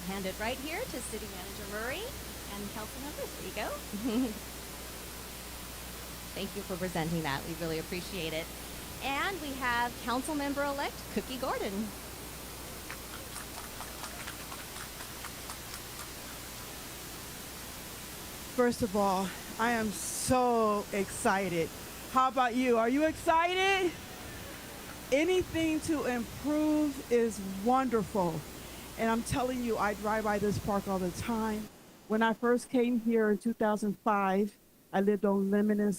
hand it right here to City Manager Murray and council members. There you go. Thank you for presenting that. We really appreciate it. And we have council member-elect Cookie Gordon. First of all, I am so excited. How about you? Are you excited? Anything to improve is wonderful. And I'm telling you, I drive by this park all the time. When I first came here in 2005, I lived on Lemon.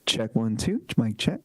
Check 1 2. Mic check.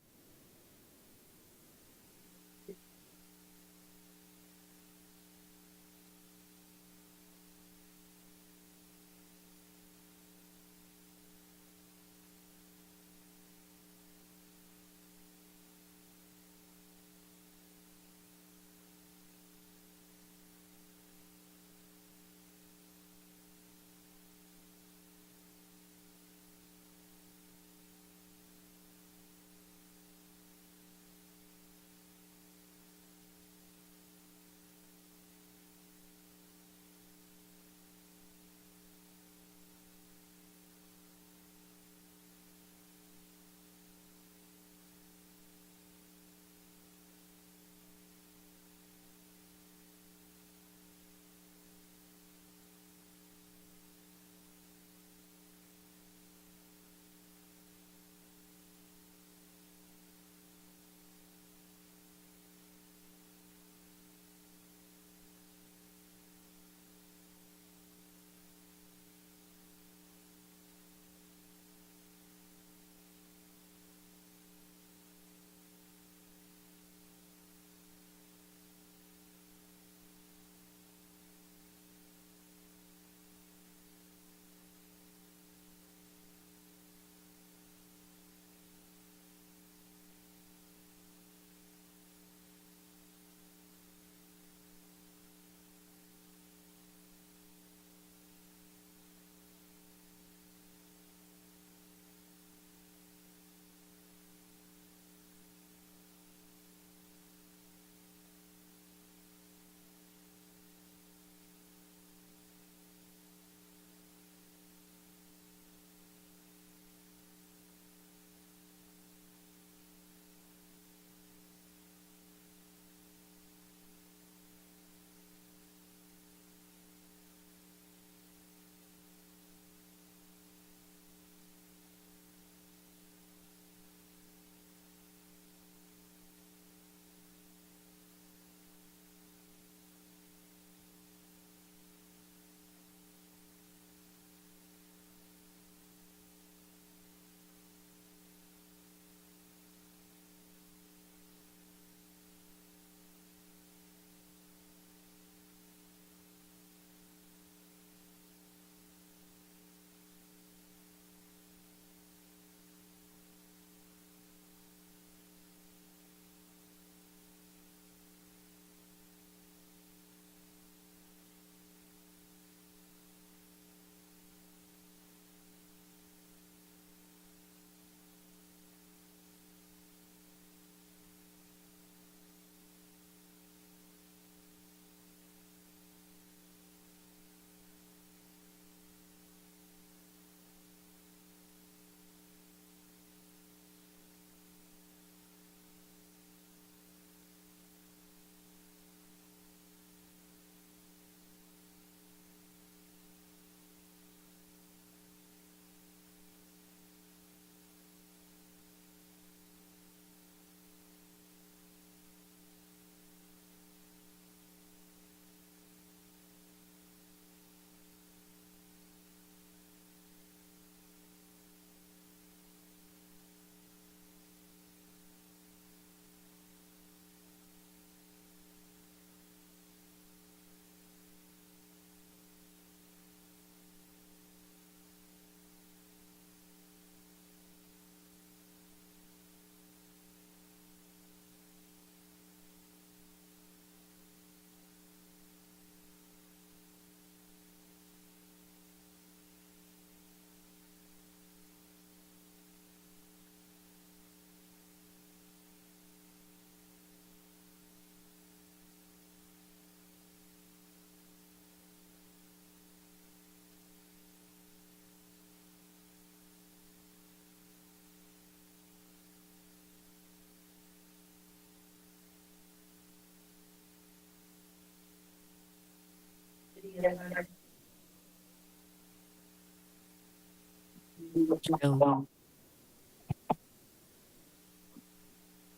Hello.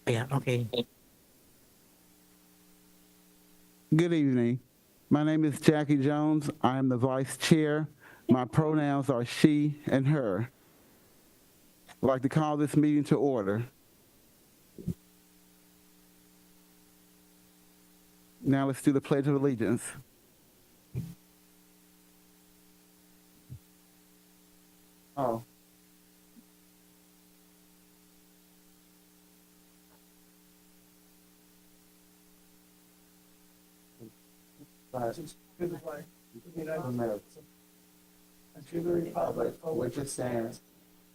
Yeah, okay. Good evening. My name is Jackie Jones. I am the vice chair. My pronouns are she and her. I'd like to call this meeting to order. Now let's do the Pledge of Allegiance. Oh. To the flag of the United States and to the republic for which it stands,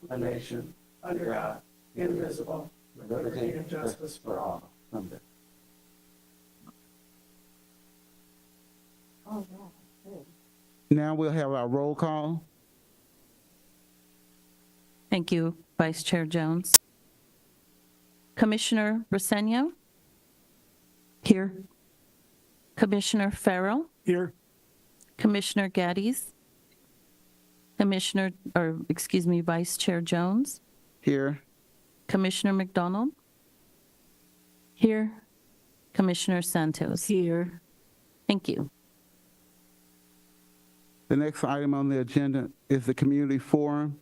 a nation, under God, indivisible, with liberty and justice for all. Amen. Now we'll have our roll call. Thank you, Vice Chair Jones. Commissioner Briseno? Here. Commissioner Farrell? Here. Commissioner Geddes? Vice Chair Jones? Here. Commissioner McDonald? Here. Commissioner Santos? Here. Thank you. The next item on the agenda is the community forum.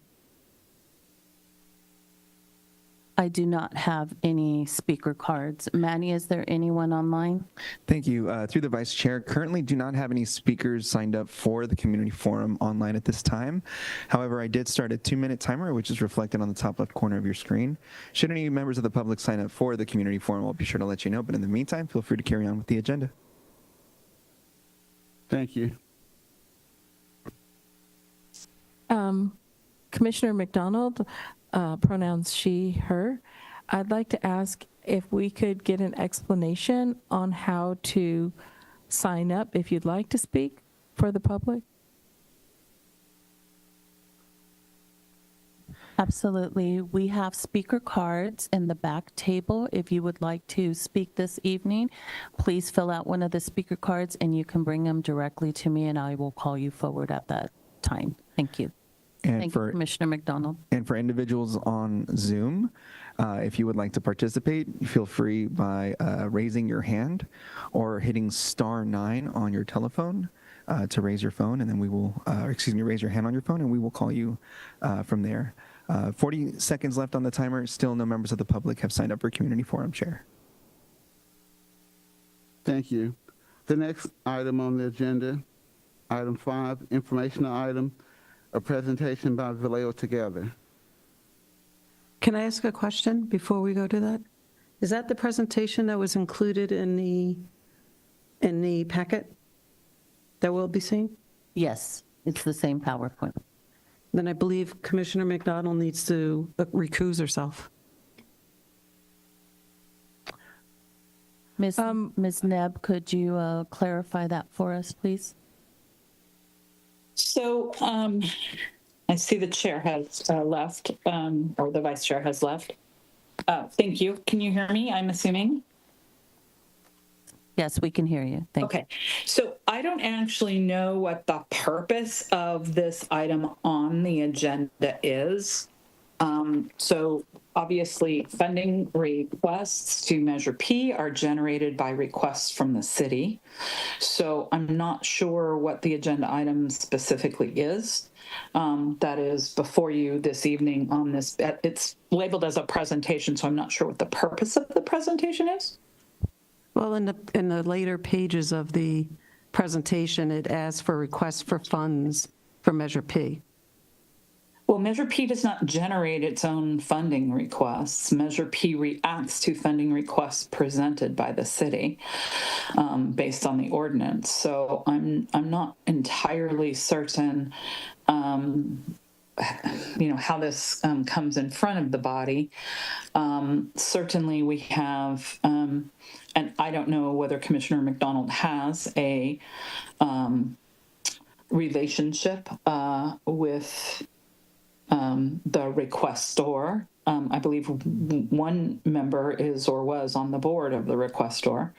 I do not have any speaker cards. Manny, is there anyone online? Thank you. Through the Vice Chair, currently do not have any speakers signed up for the community forum online at this time. However, I did start a 2-minute timer, which is reflected on the top left corner of your screen. Should any members of the public sign up for the community forum, I'll be sure to let you know. But in the meantime, feel free to carry on with the agenda. Thank you. Commissioner McDonald, pronouns she, her. I'd like to ask if we could get an explanation on how to sign up if you'd like to speak for the public. Absolutely. We have speaker cards in the back table. If you would like to speak this evening, please fill out one of the speaker cards and you can bring them directly to me and I will call you forward at that time. Thank you. And Thank you, Commissioner McDonald. And for individuals on Zoom, if you would like to participate, feel free by raising your hand or hitting *9 on your telephone to raise your phone, and then we will, raise your hand on your phone, and we will call you from there. 40 seconds left on the timer. Still no members of the public have signed up for Community Forum, Chair. Thank you. The next item on the agenda, item 5, informational item, a presentation by Vallejo Together. Can I ask a question before we go to that? Is that the presentation that was included in the packet that we'll be seeing? Yes, it's the same PowerPoint. Then I believe Commissioner McDonald needs to recuse herself. Ms. Nebb, could you clarify that for us, please? So I see the chair has left, or the vice chair has left. Thank you. Can you hear me, I'm assuming? Yes, we can hear you. Thank you. Okay. So I don't actually know what the purpose of this item on the agenda is. So obviously funding requests to Measure P are generated by requests from the city. So I'm not sure what the agenda item specifically is. That is before you this evening on this. It's labeled as a presentation, so I'm not sure what the purpose of the presentation is. Well, in the later pages of the presentation, it asks for requests for funds for Measure P. Well, Measure P does not generate its own funding requests. Measure P reacts to funding requests presented by the city based on the ordinance. So I'm not entirely certain, how this comes in front of the body. Certainly, we have, and I don't know whether Commissioner McDonald has a relationship with the requestor. I believe one member is or was on the board of the requestor.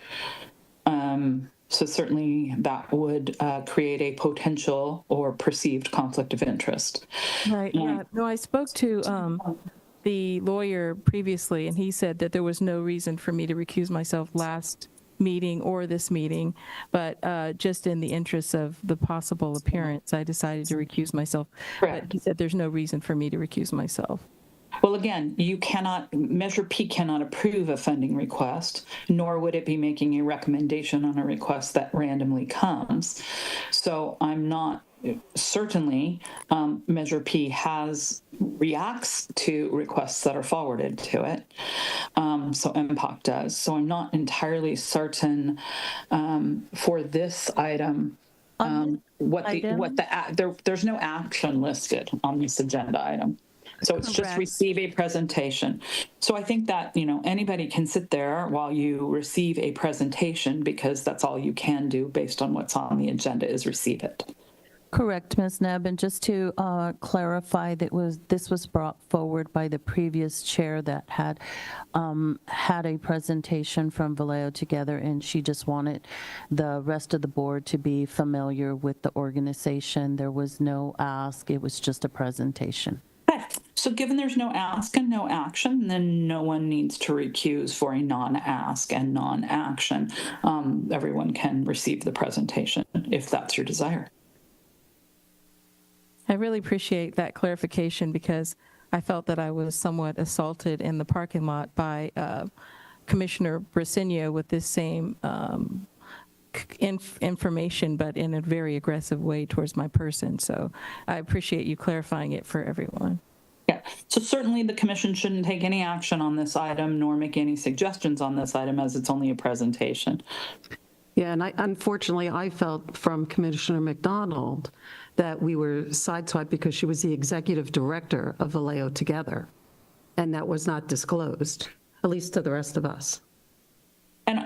So certainly that would create a potential or perceived conflict of interest. Right, yeah. No, I spoke to the lawyer previously, and he said that there was no reason for me to recuse myself last meeting or this meeting, but just in the interest of the possible appearance, I decided to recuse myself. Correct. But he said there's no reason for me to recuse myself. Well, again, Measure P cannot approve a funding request, nor would it be making a recommendation on a request that randomly comes. So I'm not, certainly, Measure P reacts to requests that are forwarded to it. So MPOC does. So I'm not entirely certain for this item, there's no action listed on this agenda item. So it's just Correct. receive a presentation. So I think that, anybody can sit there while you receive a presentation, because that's all you can do based on what's on the agenda is receive it. Correct, Ms. Nebb. And just to clarify, this was brought forward by the previous chair that had a presentation from Vallejo Together, and she just wanted the rest of the board to be familiar with the organization. There was no ask. It was just a presentation. Okay. So given there's no ask and no action, then no one needs to recuse for a non-ask and non-action. Everyone can receive the presentation if that's your desire. I really appreciate that clarification, because I felt that I was somewhat assaulted in the parking lot by Commissioner Briceño with this same information, but in a very aggressive way towards my person. So I appreciate you clarifying it for everyone. Yeah, so certainly the commission shouldn't take any action on this item nor make any suggestions on this item, as it's only a presentation. Yeah, and unfortunately, I felt from Commissioner McDonald that we were sideswiped because she was the executive director of Vallejo Together, and that was not disclosed, at least to the rest of us. And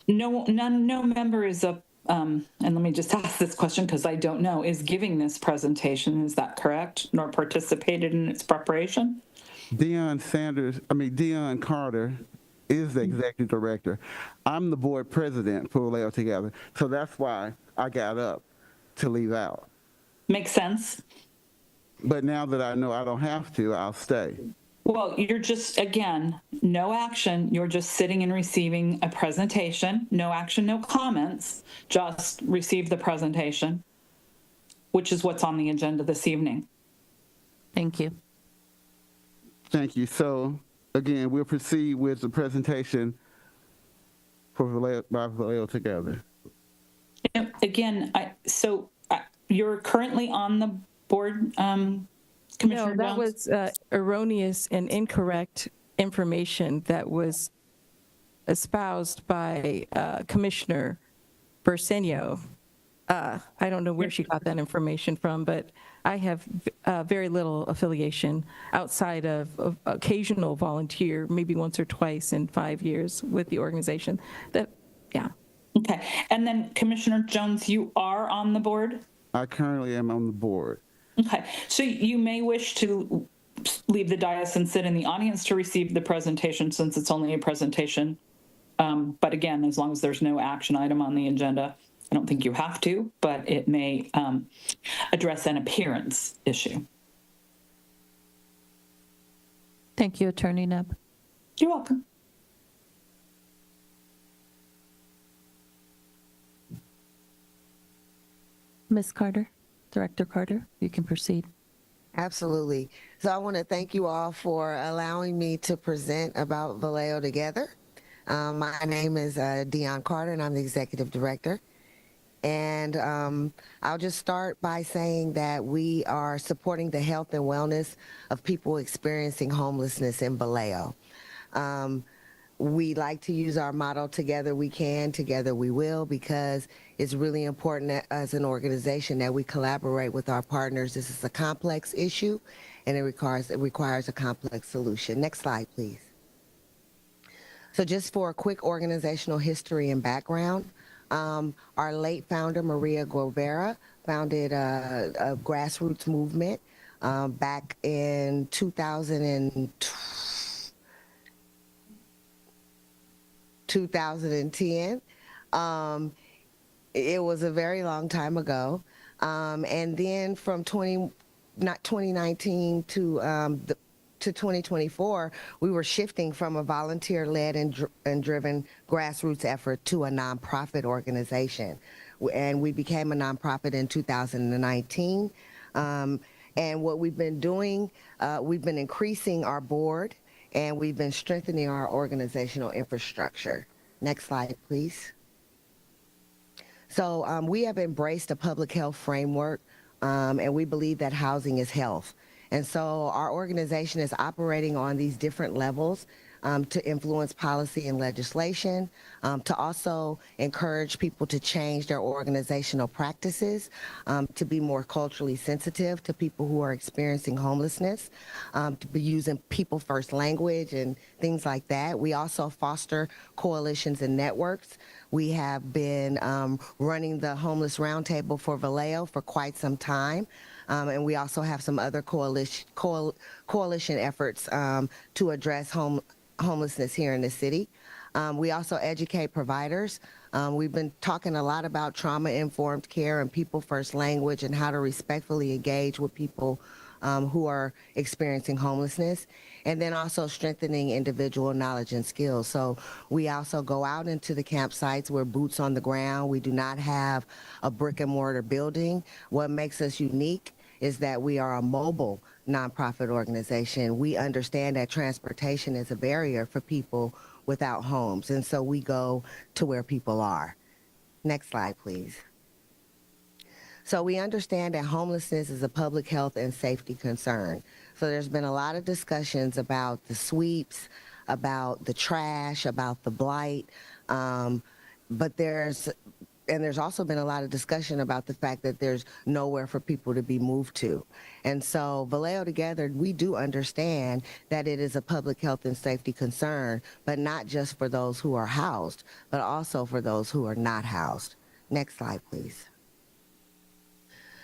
no member is up, and let me just ask this question because I don't know, is giving this presentation, is that correct? Nor participated in its preparation? Dion Carter is the executive director. I'm the board president for Vallejo Together, so that's why I got up to leave out. Makes sense. But now that I know I don't have to, I'll stay. Well, you're just, again, no action. You're just sitting and receiving a presentation. No action, no comments. Just receive the presentation, which is what's on the agenda this evening. Thank you. Thank you. So, again, we'll proceed with the presentation for Vallejo Together. Again, you're currently on the board, Commissioner No, that Jones? was erroneous and incorrect information that was espoused by Commissioner Briceño. I don't know where she got that information from, but I have very little affiliation outside of occasional volunteer, maybe once or twice in 5 years with the organization. Yeah. Okay. And then Commissioner Jones, you are on the board? I currently am on the board. Okay. So you may wish to leave the dais and sit in the audience to receive the presentation, since it's only a presentation. But again, as long as there's no action item on the agenda, I don't think you have to, but it may address an appearance issue. Thank you, Attorney Nebb. You're welcome. Ms. Carter, Director Carter, you can proceed. Absolutely. So I want to thank you all for allowing me to present about Vallejo Together. My name is Dion Carter, and I'm the Executive Director. And I'll just start by saying that we are supporting the health and wellness of people experiencing homelessness in Vallejo. We like to use our motto, together we can, together we will, because it's really important that, as an organization, that we collaborate with our partners. This is a complex issue, and it requires a complex solution. Next slide, please. So just for a quick organizational history and background, our late founder, Maria Guevara, founded a grassroots movement back in 2010. Um, it was a very long time ago. And then from 2019 to 2024, we were shifting from a volunteer-led and driven grassroots effort to a nonprofit organization. And we became a nonprofit in 2019. And what we've been doing, we've been increasing our board and we've been strengthening our organizational infrastructure. Next slide, please. So we have embraced a public health framework, and we believe that housing is health. And so our organization is operating on these different levels to influence policy and legislation, to also encourage people to change their organizational practices, to be more culturally sensitive to people who are experiencing homelessness, to be using people first language and things like that. We also foster coalitions and networks. We have been running the Homeless Roundtable for Vallejo for quite some time. And we also have some other coalition efforts to address homelessness here in the city. We also educate providers. We've been talking a lot about trauma-informed care and people-first language and how to respectfully engage with people who are experiencing homelessness, and then also strengthening individual knowledge and skills. So we also go out into the campsites. We're boots on the ground. We do not have a brick and mortar building. What makes us unique is that we are a mobile nonprofit organization. We understand that transportation is a barrier for people without homes, and so we go to where people are. Next slide, please. So we understand that homelessness is a public health and safety concern. So there's been a lot of discussions about the sweeps, about the trash, about the blight, but there's also been a lot of discussion about the fact that there's nowhere for people to be moved to. And so Vallejo Together, we do understand that it is a public health and safety concern, but not just for those who are housed, but also for those who are not housed. Next slide, please.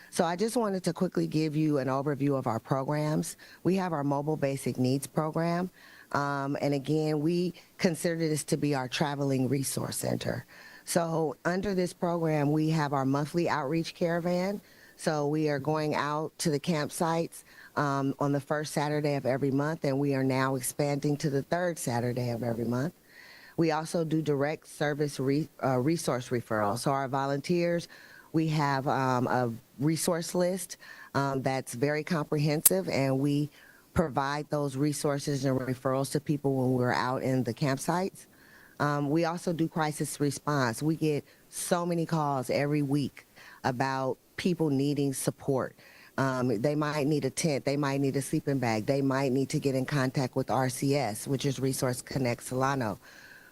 So I just wanted to quickly give you an overview of our programs. We have our Mobile Basic Needs program. And again, we consider this to be our traveling resource center. So under this program, we have our monthly outreach caravan. So we are going out to the campsites on the first Saturday of every month, and we are now expanding to the third Saturday of every month. We also do direct service resource referrals. So our volunteers, we have a resource list that's very comprehensive, and we provide those resources and referrals to people when we're out in the campsites. We also do crisis response. We get so many calls every week about people needing support. They might need a tent, they might need a sleeping bag, they might need to get in contact with RCS, which is Resource Connect Solano.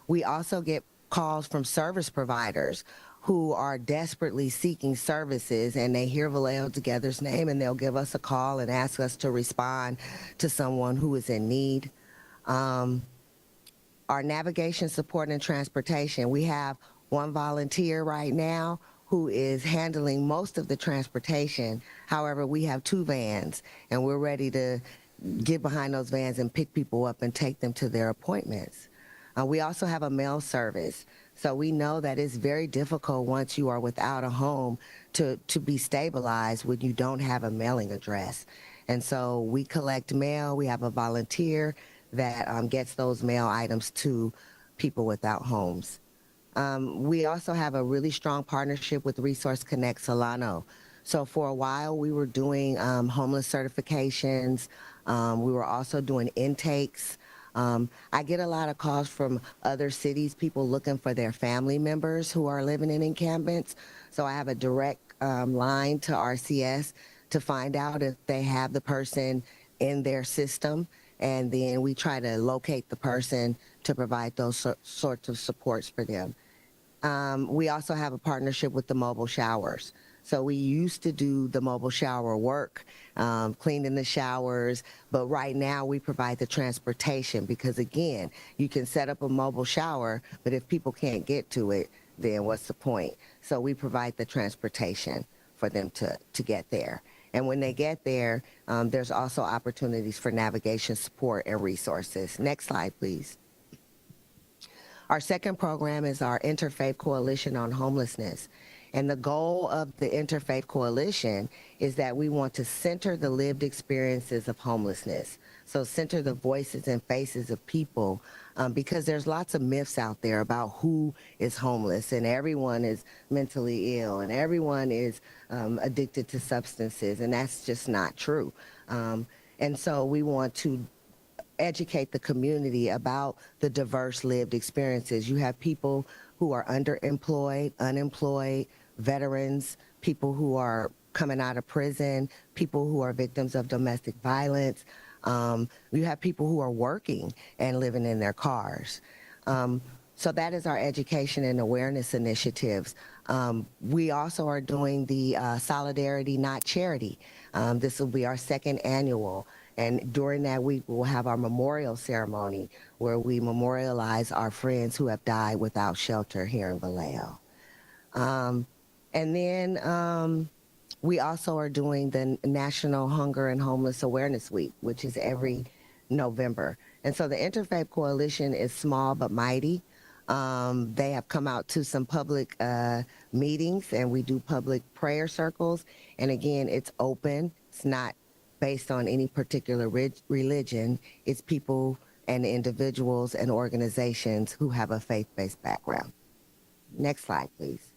We also get calls from service providers who are desperately seeking services, and they hear Vallejo Together's name and they'll give us a call and ask us to respond to someone who is in need. Our navigation support and transportation, we have one volunteer right now who is handling most of the transportation. However, we have 2 vans, and we're ready to get behind those vans and pick people up and take them to their appointments. We also have a mail service. So we know that it's very difficult once you are without a home to be stabilized when you don't have a mailing address. And so we collect mail. We have a volunteer that gets those mail items to people without homes. We also have a really strong partnership with Resource Connect Solano. So for a while, we were doing homeless certifications. We were also doing intakes. I get a lot of calls from other cities, people looking for their family members who are living in encampments. So I have a direct line to RCS to find out if they have the person in their system, and then we try to locate the person to provide those sorts of supports for them. We also have a partnership with the mobile showers. So we used to do the mobile shower work, cleaning the showers, but right now we provide the transportation because, again, you can set up a mobile shower, but if people can't get to it, then what's the point? So we provide the transportation for them to get there. And when they get there, there's also opportunities for navigation support and resources. Next slide, please. Our second program is our Interfaith Coalition on Homelessness. And the goal of the Interfaith Coalition is that we want to center the lived experiences of homelessness. So center the voices and faces of people, because there's lots of myths out there about who is homeless, and everyone is mentally ill, and everyone is addicted to substances, and that's just not true. And so we want to educate the community about the diverse lived experiences. You have people who are underemployed, unemployed, veterans, people who are coming out of prison, people who are victims of domestic violence. You have people who are working and living in their cars. So that is our education and awareness initiatives. We also are doing the Solidarity Not Charity. This will be our second annual. And during that week, we'll have our memorial ceremony where we memorialize our friends who have died without shelter here in Vallejo. And then we also are doing the National Hunger and Homeless Awareness Week, which is every November. And so the Interfaith Coalition is small but mighty. They have come out to some public meetings, and we do public prayer circles. And again, it's open. It's not based on any particular religion. It's people and individuals and organizations who have a faith-based background. Next slide, please.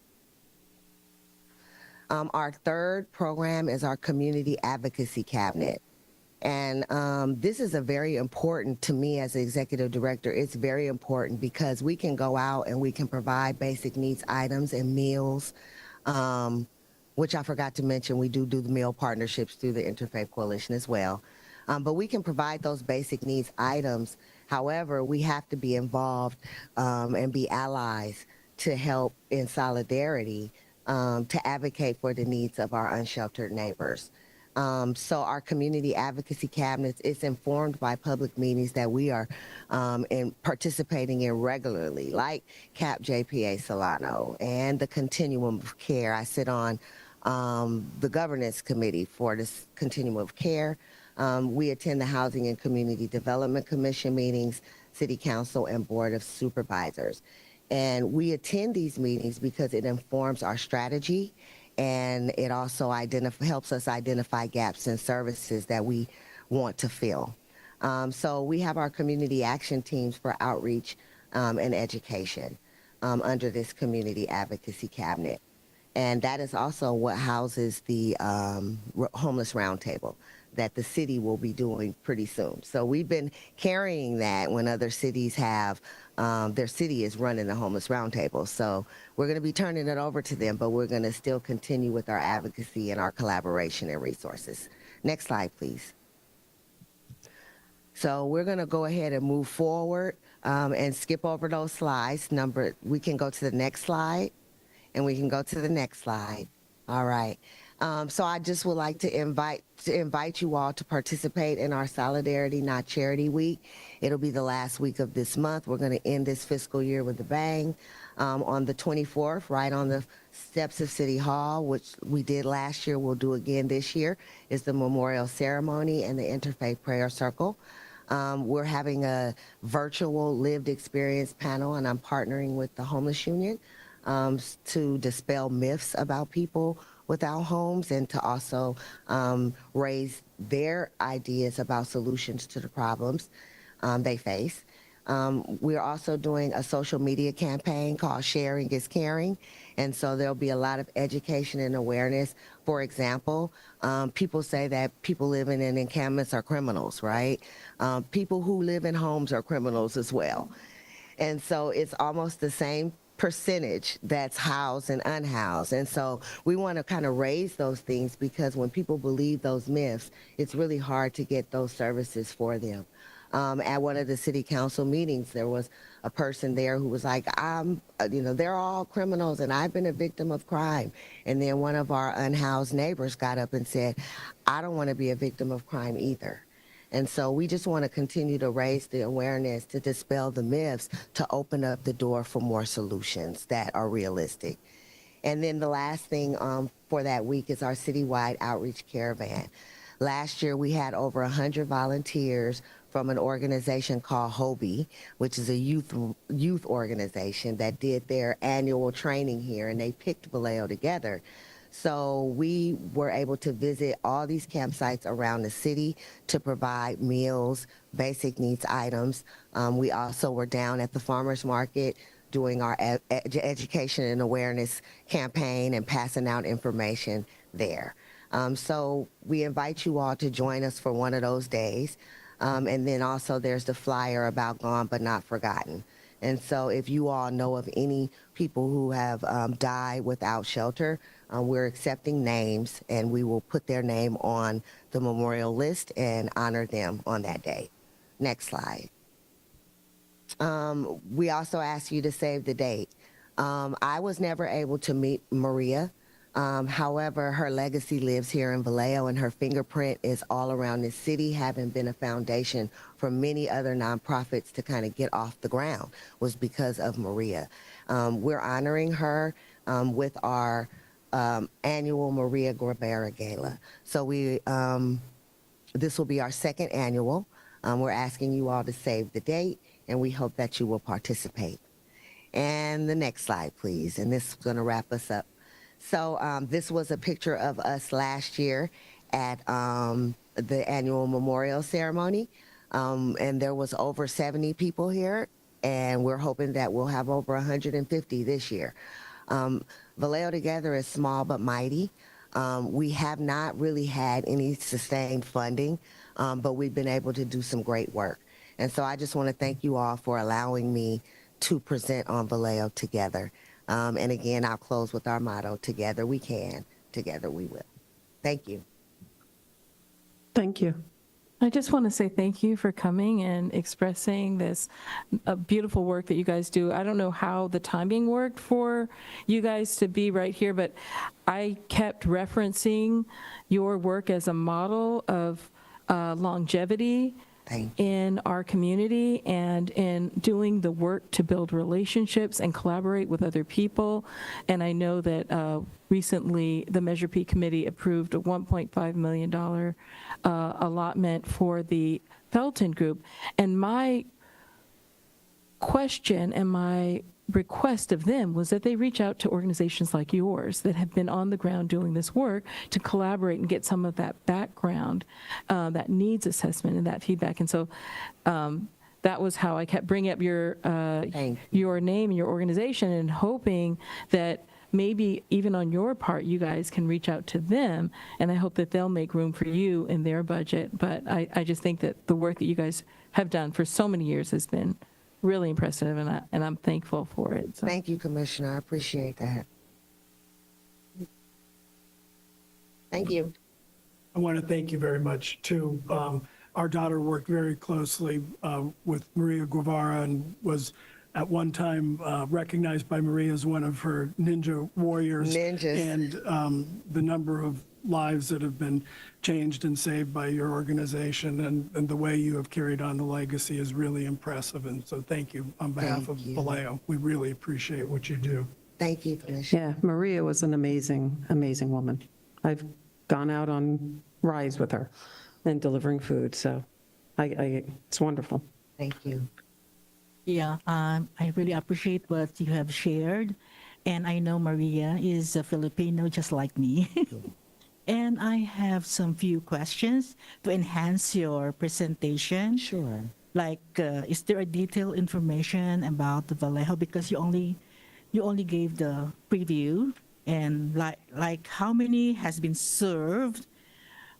Our third program is our Community Advocacy Cabinet. And this is a very important to me as the executive director. It's very important because we can go out and we can provide basic needs items and meals, which I forgot to mention, we do the meal partnerships through the Interfaith Coalition as well. But we can provide those basic needs items. However, we have to be involved and be allies to help in solidarity to advocate for the needs of our unsheltered neighbors. So our community advocacy cabinets is informed by public meetings that we are participating in regularly, like CAP JPA Solano and the Continuum of Care. I sit on the governance committee for this Continuum of Care. We attend the Housing and Community Development Commission meetings, City Council, and Board of Supervisors. And we attend these meetings because it informs our strategy, and it also helps us identify gaps in services that we want to fill. So we have our community action teams for outreach and education under this community advocacy cabinet. And that is also what houses the homeless roundtable that the city will be doing pretty soon. So we've been carrying that when other cities have, their city is running the homeless roundtable. So we're gonna be turning it over to them, but we're gonna still continue with our advocacy and our collaboration and resources. Next slide, please. So we're gonna go ahead and move forward and skip over those slides. We can go to the next slide, and we can go to the next slide. All right. So I just would like to invite you all to participate in our Solidarity Not Charity Week. It'll be the last week of this month. We're going to end this fiscal year with a bang. On the 24th, right on the steps of City Hall, which we did last year, we'll do again this year, is the memorial ceremony and the Interfaith Prayer Circle. We're having a virtual lived experience panel, and I'm partnering with the Homeless Union to dispel myths about people without homes and to also raise their ideas about solutions to the problems they face. We're also doing a social media campaign called Sharing is Caring. And so there'll be a lot of education and awareness. For example, people say that people living in encampments are criminals, right? People who live in homes are criminals as well. And so it's almost the same percentage that's housed and unhoused. And so we want to kind of raise those things because when people believe those myths, it's really hard to get those services for them. At one of the city council meetings, there was a person there who was like, they're all criminals and I've been a victim of crime. And then one of our unhoused neighbors got up and said, I don't want to be a victim of crime either. And so we just want to continue to raise the awareness, to dispel the myths, to open up the door for more solutions that are realistic. And then the last thing for that week is our citywide outreach caravan. Last year, we had over 100 volunteers from an organization called Hobie, which is a youth organization that did their annual training here, and they picked Vallejo together. So we were able to visit all these campsites around the city to provide meals, basic needs items. We also were down at the farmers market doing our education and awareness campaign and passing out information there. So we invite you all to join us for one of those days. And then also there's the flyer about Gone But Not Forgotten. And so if you all know of any people who have died without shelter, we're accepting names, and we will put their name on the memorial list and honor them on that day. Next slide. We also ask you to save the date. I was never able to meet Maria. However, her legacy lives here in Vallejo, and her fingerprint is all around this city, having been a foundation for many other nonprofits to kind of get off the ground, was because of Maria. We're honoring her with our annual Maria Guevara Gala. So this will be our second annual. We're asking you all to save the date, and we hope that you will participate. And the next slide, please. And this is going to wrap us up. So this was a picture of us last year at the annual memorial ceremony. And there was over 70 people here, and we're hoping that we'll have over 150 this year. Vallejo Together is small but mighty. We have not really had any sustained funding, but we've been able to do some great work. And so I just want to thank you all for allowing me to present on Vallejo Together. And again, I'll close with our motto, together we can, together we will. Thank you. Thank you. I just want to say thank you for coming and expressing this beautiful work that you guys do. I don't know how the timing worked for you guys to be right here, but I kept referencing your work as a model of longevity in our community and in doing the work to build relationships and collaborate with other people. And I know that recently the Measure P committee approved a $1.5 million allotment for the Felton Group. And my question and my request of them was that they reach out to organizations like yours that have been on the ground doing this work to collaborate and get some of that background, that needs assessment and that feedback. And so that was how I kept bringing up your name and your organization, and hoping that maybe even on your part, you guys can reach out to them, and I hope that they'll make room for you in their budget. But I just think that the work that you guys have done for so many years has been really impressive, and I'm thankful for it. So. Thank you, Commissioner. I appreciate that. Thank you. I want to thank you very much, too. Our daughter worked very closely with Maria Guevara and was at one time recognized by Maria as one of her ninja warriors. Ninjas. And the number of lives that have been changed and saved by your organization, and the way you have carried on the legacy is really impressive. And so thank you on behalf of Vallejo. We really appreciate what you do. Thank you, Commissioner. Yeah, Maria was an amazing, amazing woman. I've gone out on rides with her and delivering food, so it's wonderful. Thank you. Yeah, I really appreciate what you have shared. And I know Maria is a Filipino just like me. And I have some few questions to enhance your presentation. Sure. Like, is there a detailed information about the Vallejo? Because you only gave the preview, and like how many has been served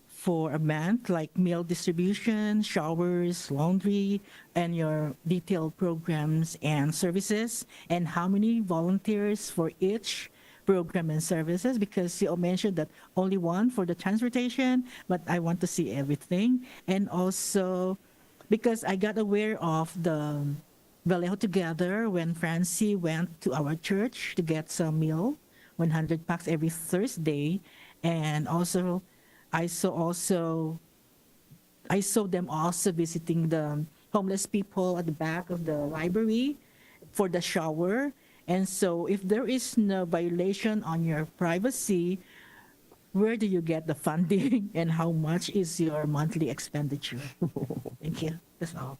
for a month, like meal distribution, showers, laundry, and your detailed programs and services, and how many volunteers for each program and services, because you mentioned that only one for the transportation, but I want to see everything. And also, because I got aware of the Vallejo Together when Francie went to our church to get some meal, 100 packs every Thursday, and also I saw them also visiting the homeless people at the back of the library for the shower. And so if there is no violation on your privacy, where do you get the funding and how much is your monthly expenditure? Thank you. That's all.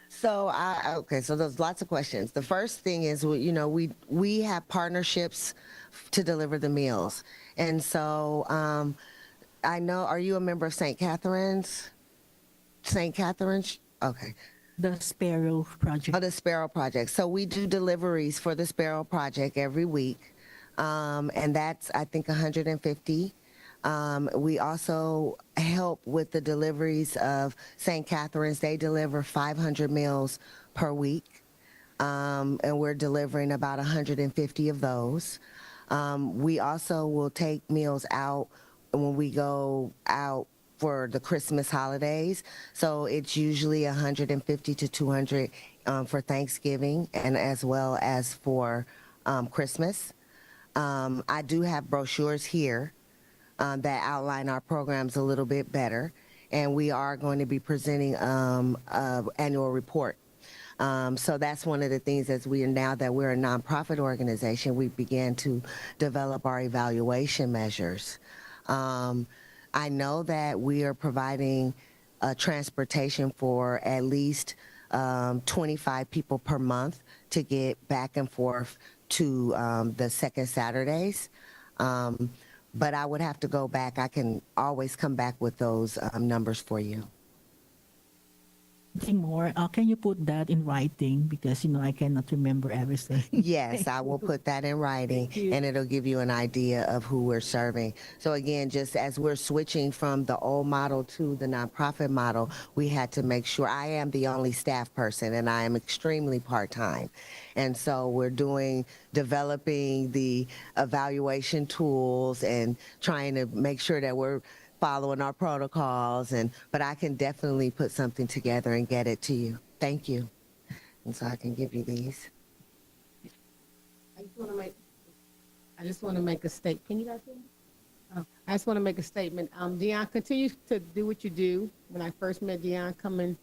So okay, so there's lots of questions. The first thing is, we have partnerships to deliver the meals, and so I know. Are you a member of St. Catherine's? St. Catherine's. Okay. The Sparrow Project. Oh, the Sparrow Project. So we do deliveries for the Sparrow Project every week, and that's I think 150. We also help with the deliveries of St. Catherine's. They deliver 500 meals per week, and we're delivering about 150 of those. We also will take meals out when we go out for the Christmas holidays. So it's usually 150 to 200 for Thanksgiving and as well as for Christmas. I do have brochures here that outline our programs a little bit better, and we are going to be presenting an annual report. So that's one of the things now that we're a nonprofit organization, we began to develop our evaluation measures. I know that we are providing transportation for at least 25 people per month to get back and forth to the second Saturdays. But I would have to go back. I can always come back with those numbers for you. Something more. Can you put that in writing? Because, I cannot remember everything. Yes, I will put that in writing, and it'll give you an idea of who we're serving. So again, just as we're switching from the old model to the nonprofit model, we had to make sure. I am the only staff person, and I am extremely part-time. And so we're developing the evaluation tools and trying to make sure that we're following our protocols, but I can definitely put something together and get it to you. Thank you. And so I can give you these. I just want to make a statement. Can you guys hear me? Oh, I just want to make a statement. Dion, continue to do what you do. When I first met Dion coming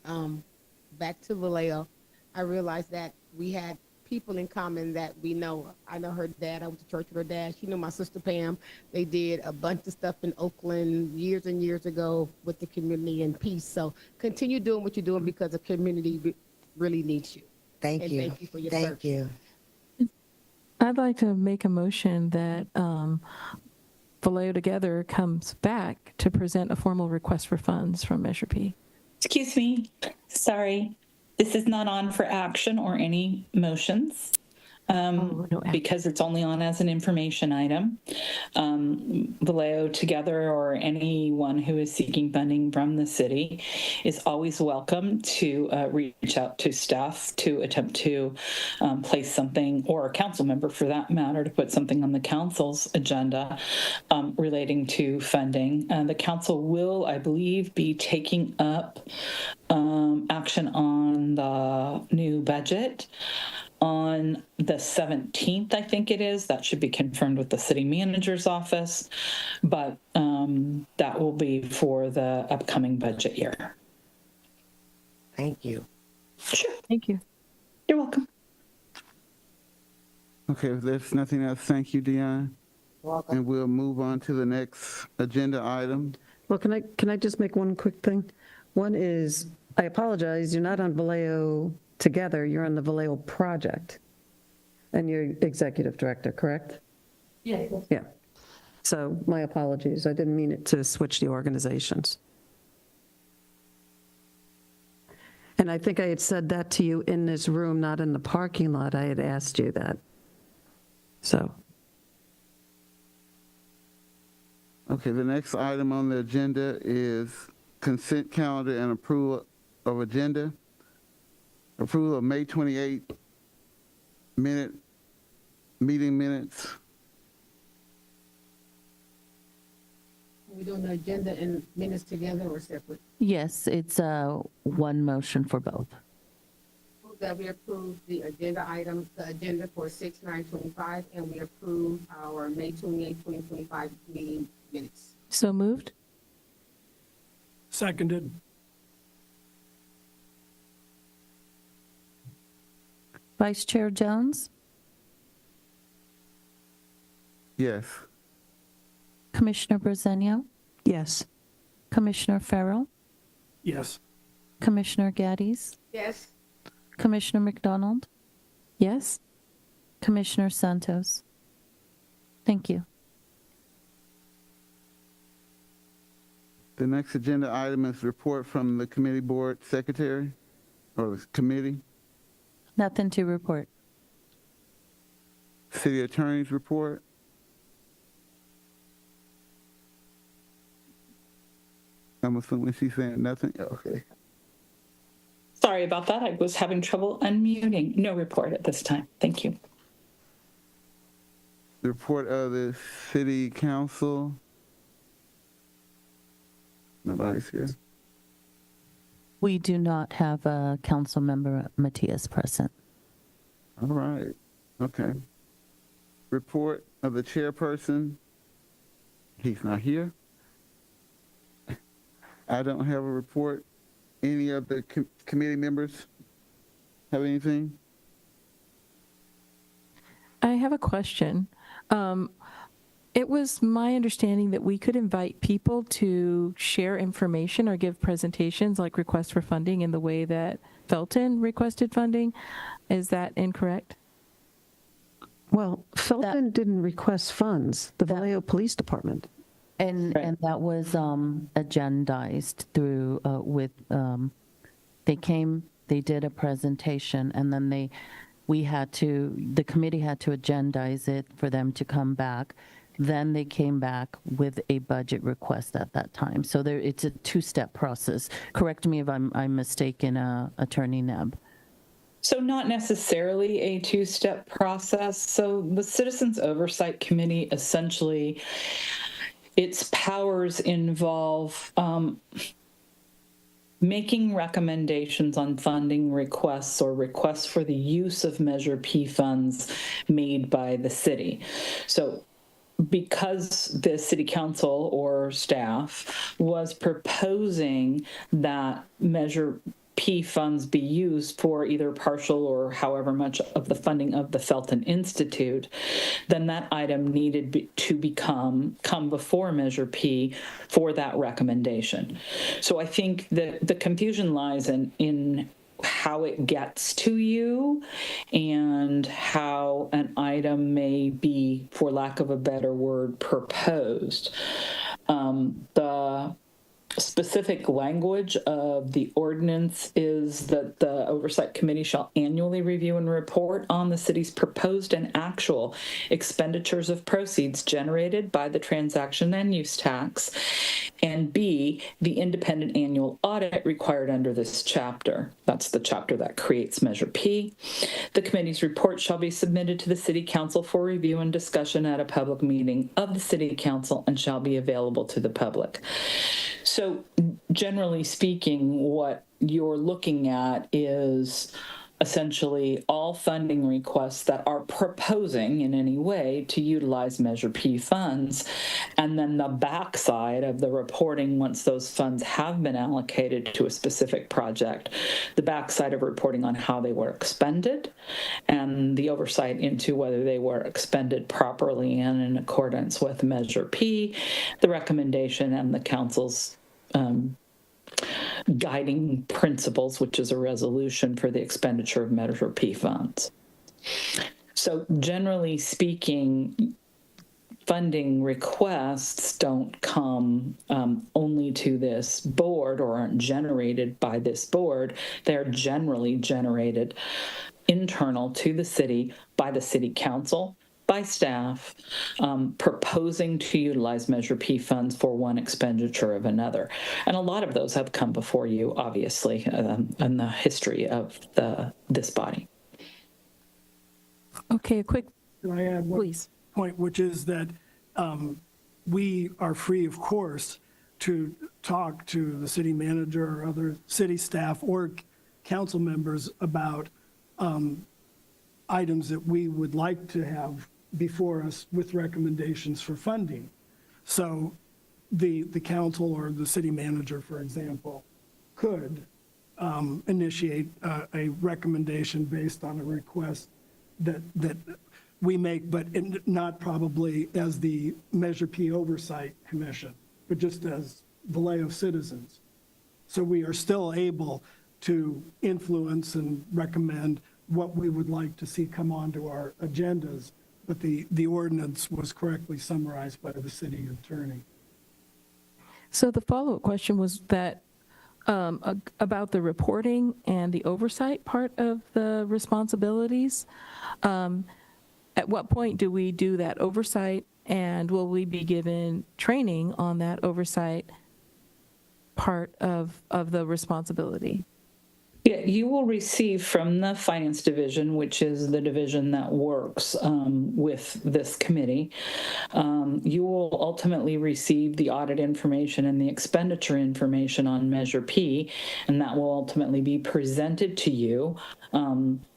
back to Vallejo, I realized that we had people in common that we know. I know her dad. I went to church with her dad. She knew my sister Pam. They did a bunch of stuff in Oakland years and years ago with the community and peace. So continue doing what you're doing because the community really needs you. Thank and you. Thank you for your Thank service. you. I'd like to make a motion that Vallejo Together comes back to present a formal request for funds from Measure P. Excuse me. Sorry. This is not on for action or any motions No action. because it's only on as an information item. Vallejo Together or anyone who is seeking funding from the city is always welcome to reach out to staff to attempt to place something, or a council member for that matter, to put something on the council's agenda relating to funding. The council will, I believe, be taking up action on the new budget on the 17th, I think it is. That should be confirmed with the city manager's office, but that will be for the upcoming budget year. Thank you. Sure. Thank you. You're welcome. Okay, if there's nothing else, thank you, Dion. Welcome. And we'll move on to the next agenda item. Well, can I just make one quick thing? One is, I apologize, you're not on Vallejo Together, you're on the Vallejo Project. And you're executive director, correct? Yeah. Yeah. So my apologies. I didn't mean it to switch the organizations. And I think I had said that to you in this room, not in the parking lot. I had asked you that. So. Okay, the next item on the agenda is consent calendar and approval of agenda. Approval of May 28 meeting minutes. Are we doing the agenda and minutes together or separate? Yes, it's one motion for both. Move that we approve the agenda items, the agenda for 6/9/25, and we approve our May 28, 2025 meeting minutes. So moved? Seconded. Vice Chair Jones, Yes. Commissioner Brazenio, Yes. Commissioner Farrell, Yes. Commissioner Gaddes, Yes. Commissioner McDonald, Yes? Commissioner Santos. Thank you. The next agenda item is report from the committee board secretary or the committee. Nothing to report. City attorney's report. I'm assuming she's saying nothing. Okay. Sorry about that. I was having trouble unmuting. No report at this time. Thank you. The report of the city council. Nobody's here. We do not have a council member, Matias, present. All right. Okay. Report of the chairperson. He's not here. I don't have a report. Any of the committee members have anything? I have a question. It was my understanding that we could invite people to share information or give presentations like requests for funding in the way that Felton requested funding. Is that incorrect? Well, Felton didn't request funds, the Vallejo Police Department. And that was agendized through they came, they did a presentation, and then the committee had to agendize it for them to come back. Then they came back with a budget request at that time. So it's a two-step process. Correct me if I'm mistaken, Attorney Nebb. So not necessarily a two-step process. So the Citizens Oversight Committee, essentially, its powers involve making recommendations on funding requests or requests for the use of Measure P funds made by the city. So because the city council or staff was proposing that Measure P funds be used for either partial or however much of the funding of the Felton Institute, then that item needed to come before Measure P for that recommendation. So I think that the confusion lies in how it gets to you and how an item may be, for lack of a better word, proposed. The specific language of the ordinance is that the Oversight Committee shall annually review and report on the city's proposed and actual expenditures of proceeds generated by the transaction and use tax, and B, the independent annual audit required under this chapter. That's the chapter that creates Measure P. The committee's report shall be submitted to the City Council for review and discussion at a public meeting of the City Council and shall be available to the public. So generally speaking, what you're looking at is essentially all funding requests that are proposing in any way to utilize Measure P funds, and then the backside of the reporting once those funds have been allocated to a specific project, the backside of reporting on how they were expended and the oversight into whether they were expended properly and in accordance with Measure P, the recommendation, and the council's guiding principles, which is a resolution for the expenditure of Measure P funds. So generally speaking, funding requests don't come only to this board or aren't generated by this board. They're generally generated internal to the city by the city council, by staff, proposing to utilize Measure P funds for one expenditure of another. And a lot of those have come before you, obviously, in the history of this body. Okay, a quick, Can I add one please. point, which is that we are free, of course, to talk to the city manager or other city staff or council members about items that we would like to have before us with recommendations for funding. So the council or the city manager, for example, could initiate a recommendation based on a request that we make, but not probably as the Measure P Oversight Commission, but just as Vallejo citizens. So we are still able to influence and recommend what we would like to see come onto our agendas, but the ordinance was correctly summarized by the city attorney. So the follow-up question was that about the reporting and the oversight part of the responsibilities. At what point do we do that oversight, and will we be given training on that oversight part of the responsibility? Yeah, you will receive from the Finance Division, which is the division that works with this committee, you will ultimately receive the audit information and the expenditure information on Measure P, and that will ultimately be presented to you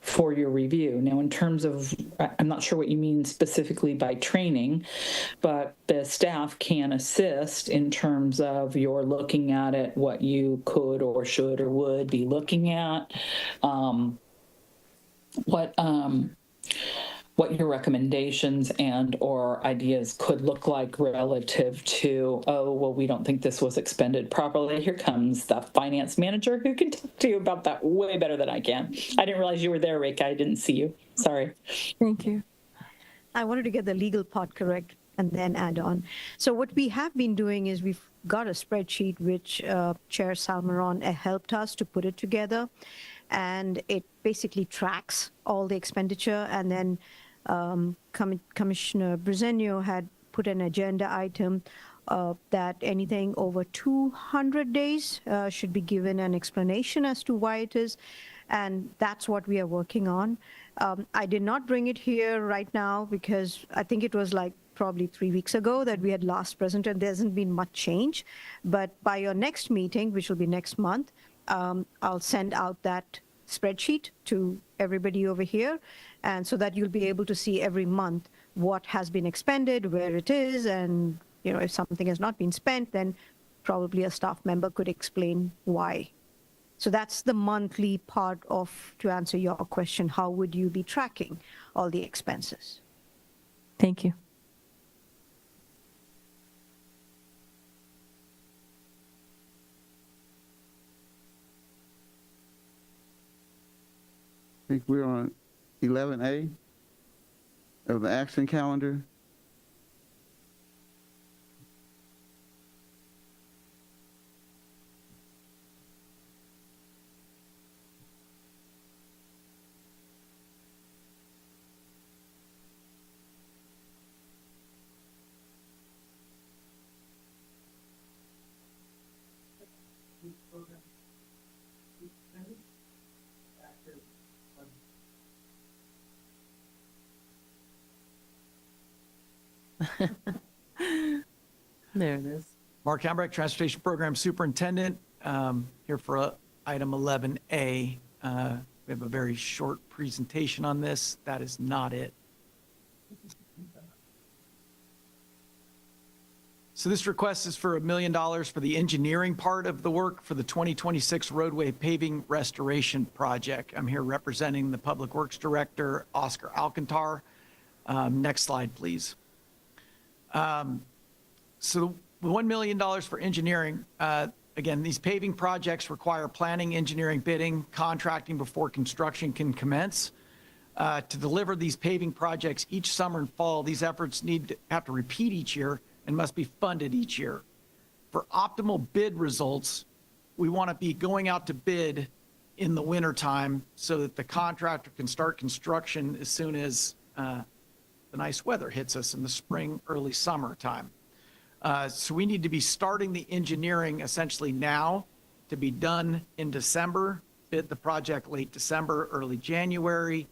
for your review. Now, in terms of, I'm not sure what you mean specifically by training, but the staff can assist in terms of your looking at it, what you could or should or would be looking at, what your recommendations and or ideas could look like relative to, oh, well, we don't think this was expended properly. Here comes the finance manager who can talk to you about that way better than I can. I didn't realize you were there, Rika. I didn't see you. Sorry. Thank you. I wanted to get the legal part correct and then add on. So what we have been doing is we've got a spreadsheet which Chair Salmeron helped us to put it together, and it basically tracks all the expenditure, and then Commissioner Bresenio had put an agenda item that anything over 200 days should be given an explanation as to why it is, and that's what we are working on. I did not bring it here right now because I think it was like probably 3 weeks ago that we had last presented. There hasn't been much change, but by your next meeting, which will be next month, I'll send out that spreadsheet to everybody over here, and so that you'll be able to see every month what has been expended, where it is, and if something has not been spent, then probably a staff member could explain why. So that's the monthly part of, to answer your question, how would you be tracking all the expenses? Thank you. I think we're on 11A of the action calendar. There it is. Mark Hambrick, Transportation Program Superintendent, here for item 11A. We have a very short presentation on this. That is not it. So this request is for $1 million for the engineering part of the work for the 2026 roadway paving restoration project. I'm here representing the Public Works Director, Oscar Alcantar. Next slide, please. So the $1 million for engineering, again, these paving projects require planning, engineering, bidding, contracting before construction can commence. To deliver these paving projects each summer and fall, these efforts have to repeat each year and must be funded each year. For optimal bid results, we want to be going out to bid in the wintertime so that the contractor can start construction as soon as the nice weather hits us in the spring, early summertime. So we need to be starting the engineering essentially now to be done in December, bid the project late December, early January,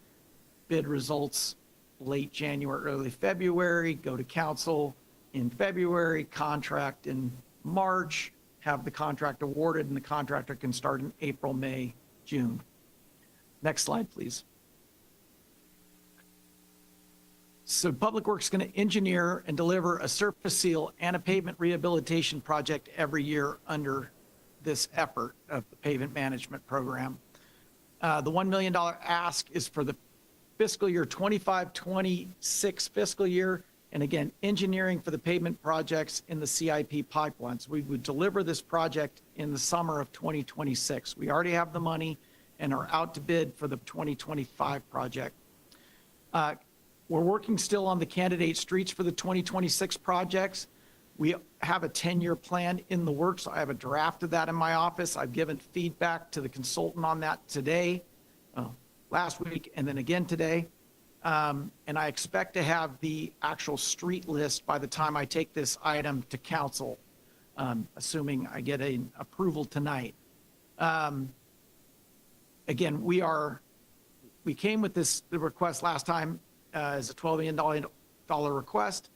bid results late January, early February, go to council in February, contract in March, have the contract awarded, and the contractor can start in April, May, June. Next slide, please. So Public Works is going to engineer and deliver a surface seal and a pavement rehabilitation project every year under this effort of the pavement management program. The $1 million ask is for the fiscal year 25-26 fiscal year. And again, engineering for the pavement projects in the CIP pipelines. We would deliver this project in the summer of 2026. We already have the money and are out to bid for the 2025 project. We're working still on the candidate streets for the 2026 projects. We have a 10-year plan in the works. I have a draft of that in my office. I've given feedback to the consultant on that today, last week, and then again today. And I expect to have the actual street list by the time I take this item to council, assuming I get an approval tonight. Again, we came with the request last time as a $12 million request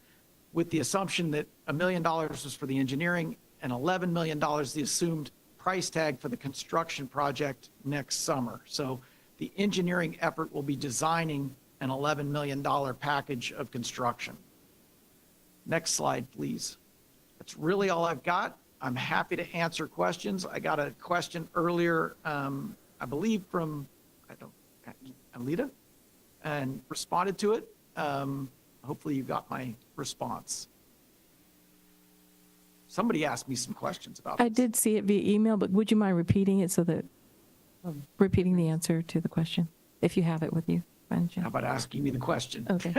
with the assumption that $1 million was for the engineering and $11 million the assumed price tag for the construction project next summer. So the engineering effort will be designing an $11 million package of construction. Next slide, please. That's really all I've got. I'm happy to answer questions. I got a question earlier, I believe from, Alita, and responded to it. Hopefully you got my response. Somebody asked me some questions about I this. did see it via email, but would you mind repeating it so that, repeating the answer to the question, if you have it with you, Jen? How about asking me the question? Okay.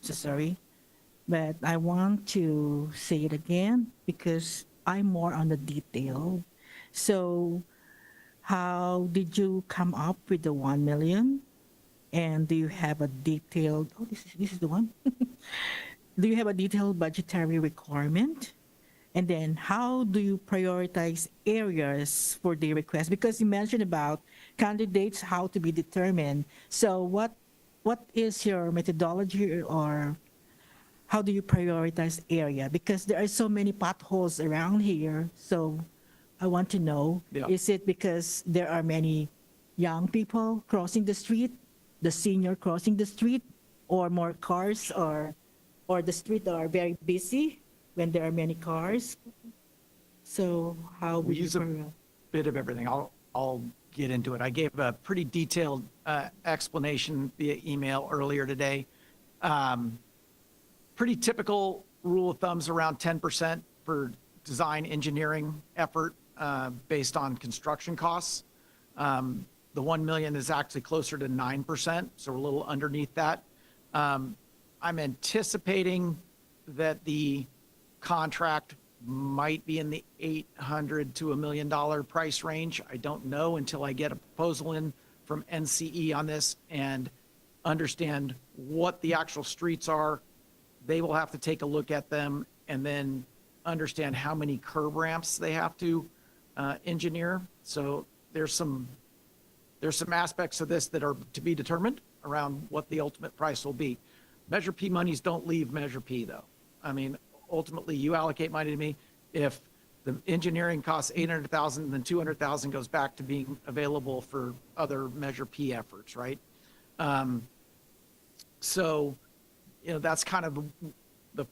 So sorry, but I want to say it again because I'm more on the detail. So how did you come up with the 1 million? And do you have a detailed, this is the one. Do you have a detailed budgetary requirement? And then how do you prioritize areas for the request? Because you mentioned about candidates, how to be determined. So what is your methodology, or how do you prioritize area? Because there are so many potholes around here. So I want to know, is it because there are many young people crossing the street, the senior crossing the street, or more cars, or the street are very busy when there are many cars? So how We use a bit of everything. I'll get into it. I gave a pretty detailed explanation via email earlier today. Pretty typical rule of thumbs around 10% for design engineering effort based on construction costs. The 1 million is actually closer to 9%, so we're a little underneath that. I'm anticipating that the contract might be in the $800 to $1 million price range. I don't know until I get a proposal in from NCE on this and understand what the actual streets are. They will have to take a look at them and then understand how many curb ramps they have to engineer. So there's some aspects of this that are to be determined around what the ultimate price will be. Measure P monies don't leave Measure P though. I mean, ultimately you allocate money to me. If the engineering costs $800,000, then $200,000 goes back to being available for other Measure P efforts, right? So, that's kind of the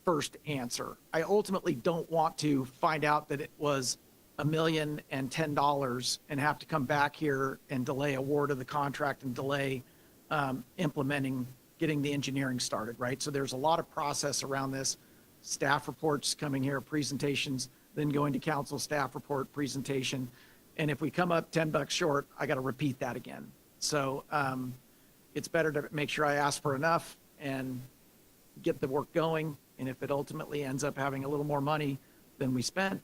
first answer. I ultimately don't want to find out that it was $1,010,000 and have to come back here and delay award of the contract and delay implementing, getting the engineering started, right? So there's a lot of process around this. Staff reports coming here, presentations, then going to council, staff report, presentation. And if we come up $10 short, I got to repeat that again. So it's better to make sure I ask for enough and get the work going. And if it ultimately ends up having a little more money than we spent,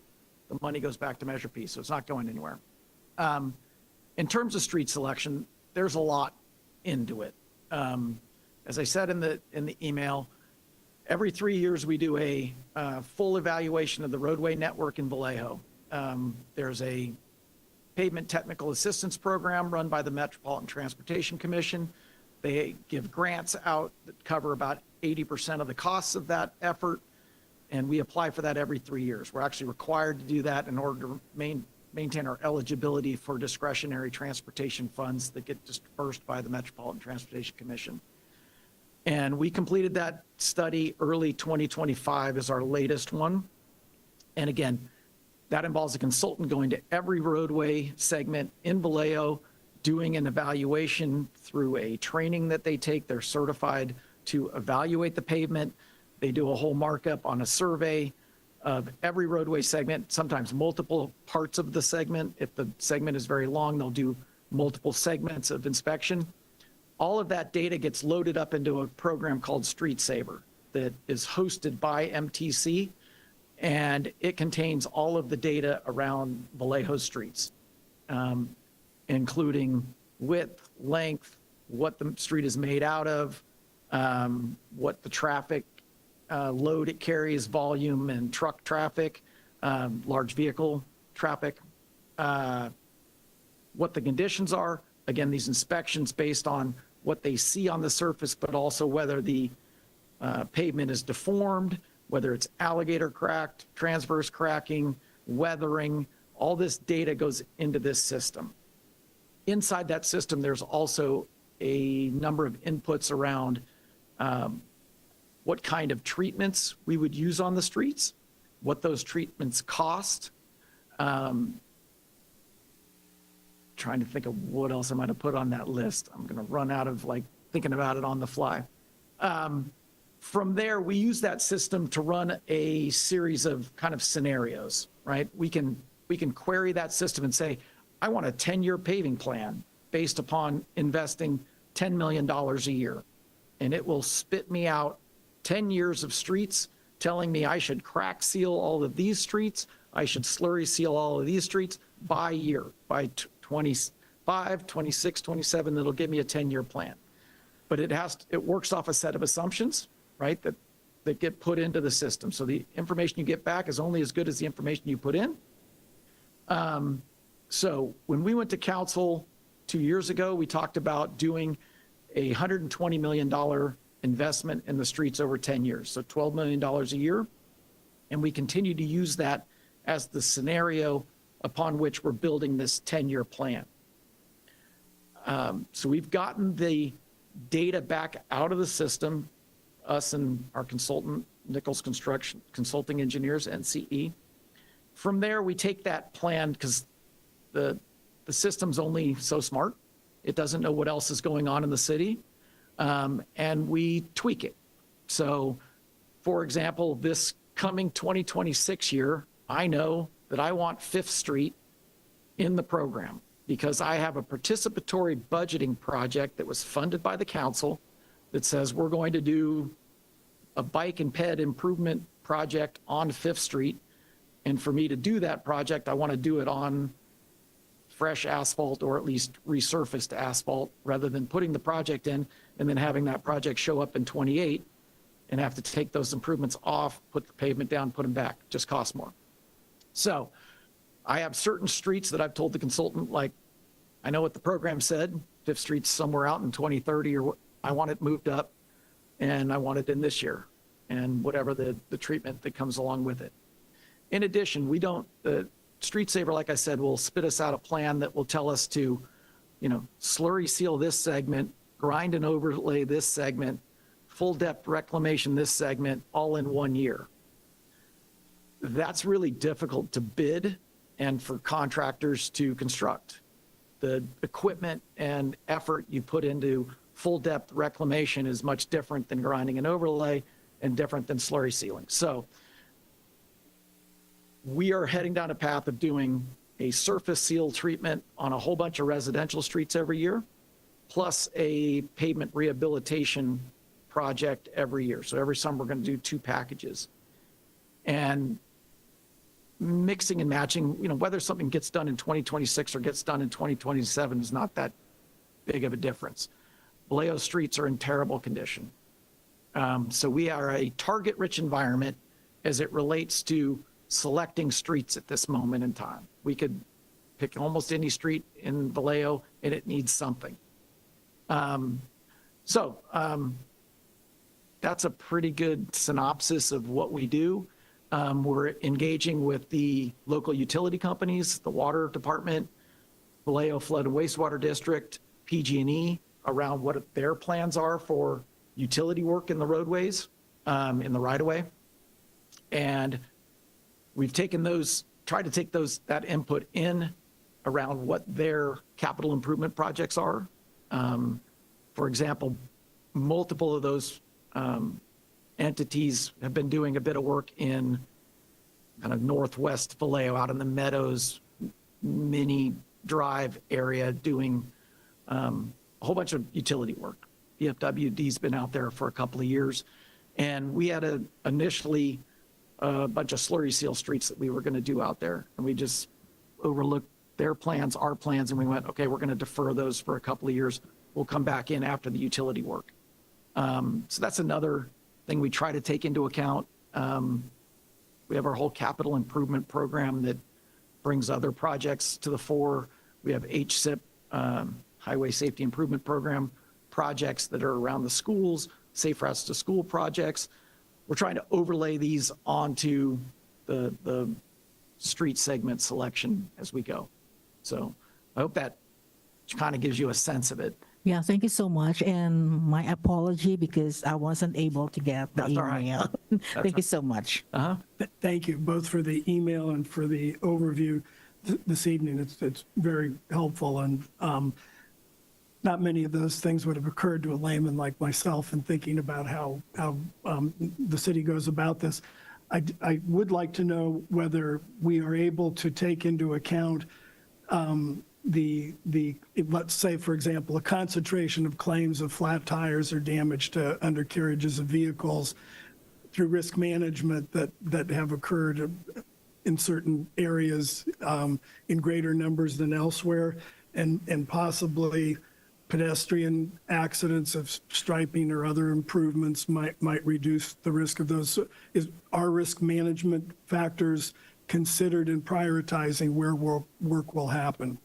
the money goes back to Measure P, so it's not going anywhere. In terms of street selection, there's a lot into it. As I said in the email, every 3 years we do a full evaluation of the roadway network in Vallejo. There's a pavement technical assistance program run by the Metropolitan Transportation Commission. They give grants out that cover about 80% of the costs of that effort, and we apply for that every 3 years. We're actually required to do that in order to maintain our eligibility for discretionary transportation funds that get dispersed by the Metropolitan Transportation Commission. And we completed that study early 2025 is our latest one. And again, That involves a consultant going to every roadway segment in Vallejo, doing an evaluation through a training that they take. They're certified to evaluate the pavement. They do a whole markup on a survey of every roadway segment, sometimes multiple parts of the segment. If the segment is very long, they'll do multiple segments of inspection. All of that data gets loaded up into a program called Street Saver that is hosted by MTC, and it contains all of the data around Vallejo streets, including width, length, what the street is made out of, what the traffic load it carries, volume and truck traffic, large vehicle traffic, what the conditions are. Again, these inspections based on what they see on the surface, but also whether the pavement is deformed, whether it's alligator cracked, transverse cracking, weathering. All this data goes into this system. Inside that system, there's also a number of inputs around what kind of treatments we would use on the streets, what those treatments cost. Trying to think of what else I might have put on that list. I'm going to run out of thinking about it on the fly. From there, we use that system to run a series of kind of scenarios, right? We can query that system and say, I want a 10-year paving plan based upon investing $10 million a year. And it will spit me out 10 years of streets telling me I should crack seal all of these streets, I should slurry seal all of these streets by year, by 25, 26, 27, it'll give me a 10-year plan. But it works off a set of assumptions, right, that get put into the system. So the information you get back is only as good as the information you put in. So when we went to council 2 years ago, we talked about doing a $120 million investment in the streets over 10 years, so $12 million a year. And we continue to use that as the scenario upon which we're building this 10-year plan. So we've gotten the data back out of the system, us and our consultant, Nichols Construction Consulting Engineers, NCE. From there, we take that plan, because the system's only so smart. It doesn't know what else is going on in the city, and we tweak it. So, for example, this coming 2026 year, I know that I want 5th Street in the program because I have a participatory budgeting project that was funded by the council that says we're going to do a bike and ped improvement project on 5th Street. And for me to do that project, I want to do it on fresh asphalt, or at least resurfaced asphalt, rather than putting the project in and then having that project show up in 28 and have to take those improvements off, put the pavement down, put them back. Just costs more. So I have certain streets that I've told the consultant, like, I know what the program said, 5th Street's somewhere out in 2030, or I want it moved up, and I want it in this year, and whatever the treatment that comes along with it. In addition, the Street Saver, like I said, will spit us out a plan that will tell us to, slurry seal this segment, grind and overlay this segment, full depth reclamation this segment, all in 1 year. That's really difficult to bid and for contractors to construct. The equipment and effort you put into full depth reclamation is much different than grinding and overlay and different than slurry sealing. So we are heading down a path of doing a surface seal treatment on a whole bunch of residential streets every year, plus a pavement rehabilitation project every year. So every summer, we're going to do 2 packages. And mixing and matching, whether something gets done in 2026 or gets done in 2027 is not that big of a difference. Vallejo streets are in terrible condition. So we are a target-rich environment as it relates to selecting streets at this moment in time. We could pick almost any street in Vallejo and it needs something. That's a pretty good synopsis of what we do. We're engaging with the local utility companies, the water department, Vallejo Flood and Wastewater District, PG&E, around what their plans are for utility work in the roadways, in the right-of-way. And we've taken those try to take that input in around what their capital improvement projects are. For example, multiple of those entities have been doing a bit of work in kind of northwest Vallejo, out in the Meadows mini drive area, doing a whole bunch of utility work. VFWD's been out there for a couple of years, and we had initially a bunch of slurry seal streets that we were going to do out there, and we just overlooked their plans, our plans, and we went, okay, we're going to defer those for a couple of years. We'll come back in after the utility work. So that's another thing we try to take into account. We have our whole capital improvement program that brings other projects to the fore. We have HSIP, Highway Safety Improvement Program projects that are around the schools, safe routes to school projects. We're trying to overlay these onto the street segment selection as we go. So I hope that kind of gives you a sense of it. Yeah, thank you so much. And my apology because I wasn't able to get the That's all right. email. Thank you so much. Thank you both for the email and for the overview this evening. It's very helpful, and not many of those things would have occurred to a layman like myself in thinking about how the city goes about this. I would like to know whether we are able to take into account let's say, for example, a concentration of claims of flat tires or damage to undercarriages of vehicles through risk management that have occurred in certain areas in greater numbers than elsewhere, and possibly pedestrian accidents of striping or other improvements might reduce the risk of those. Are risk management factors considered in prioritizing where work will happen?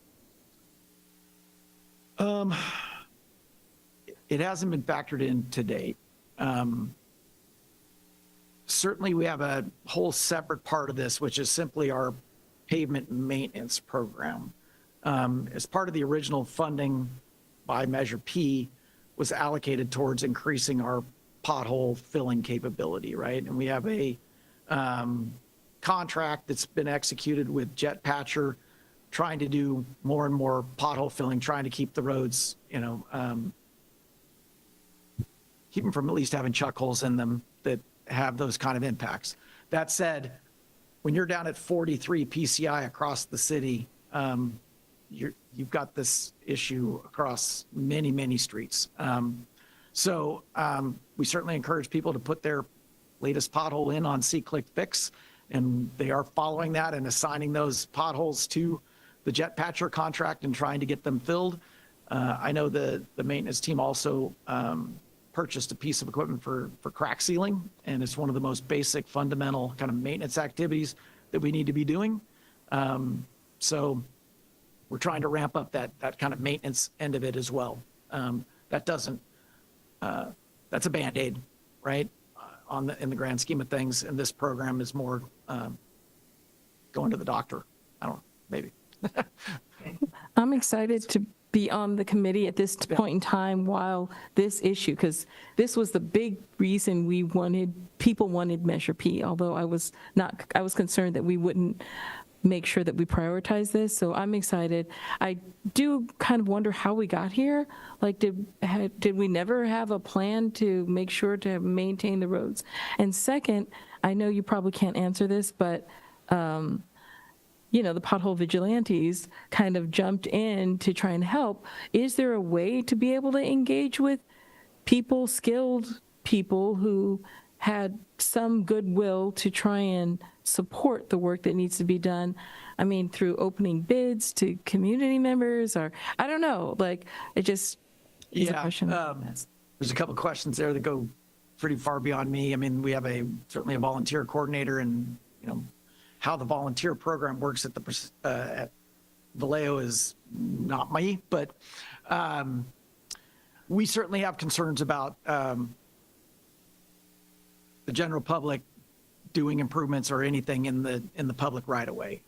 It hasn't been factored in to date. Certainly, we have a whole separate part of this, which is simply our pavement maintenance program. As part of the original funding by Measure P was allocated towards increasing our pothole filling capability, right? And we have a contract that's been executed with Jet Patcher, trying to do more and more pothole filling, trying to keep the roads, keep them from at least having chuck holes in them that have those kind of impacts. That said, when you're down at 43 PCI across the city, you've got this issue across many, many streets. So we certainly encourage people to put their latest pothole in on See-Click Fix, and they are following that and assigning those potholes to the Jet Patcher contract and trying to get them filled. I know the maintenance team also purchased a piece of equipment for crack sealing, and it's one of the most basic fundamental kind of maintenance activities that we need to be doing. So we're trying to ramp up that kind of maintenance end of it as well. That's a Band-Aid, right? In the grand scheme of things, and this program is more going to the doctor. I don't know, maybe. I'm excited to be on the committee at this point in time while this issue, because this was the big reason people wanted Measure P, although I was concerned that we wouldn't make sure that we prioritize this. So I'm excited. I do kind of wonder how we got here. Like, did we never have a plan to make sure to maintain the roads? And second, I know you probably can't answer this, but the pothole vigilantes kind of jumped in to try and help. Is there a way to be able to engage with skilled people who had some goodwill to try and support the work that needs to be done? I mean, through opening bids to community members, or I don't know, like it just is a question. There's a couple questions there that go pretty far beyond me. I mean, we have certainly a volunteer coordinator, and how the volunteer program works at Vallejo is not me, but we certainly have concerns about the general public doing improvements or anything in the public right of way.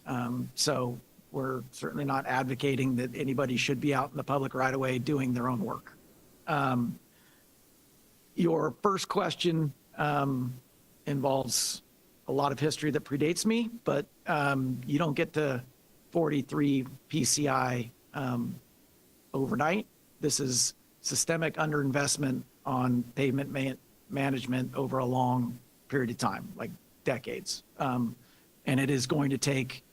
So we're certainly not advocating that anybody should be out in the public right of way doing their own work. Your first question involves a lot of history that predates me, but you don't get to 43 PCI overnight. This is systemic underinvestment on pavement management over a long period of time, like decades. And it is going to take,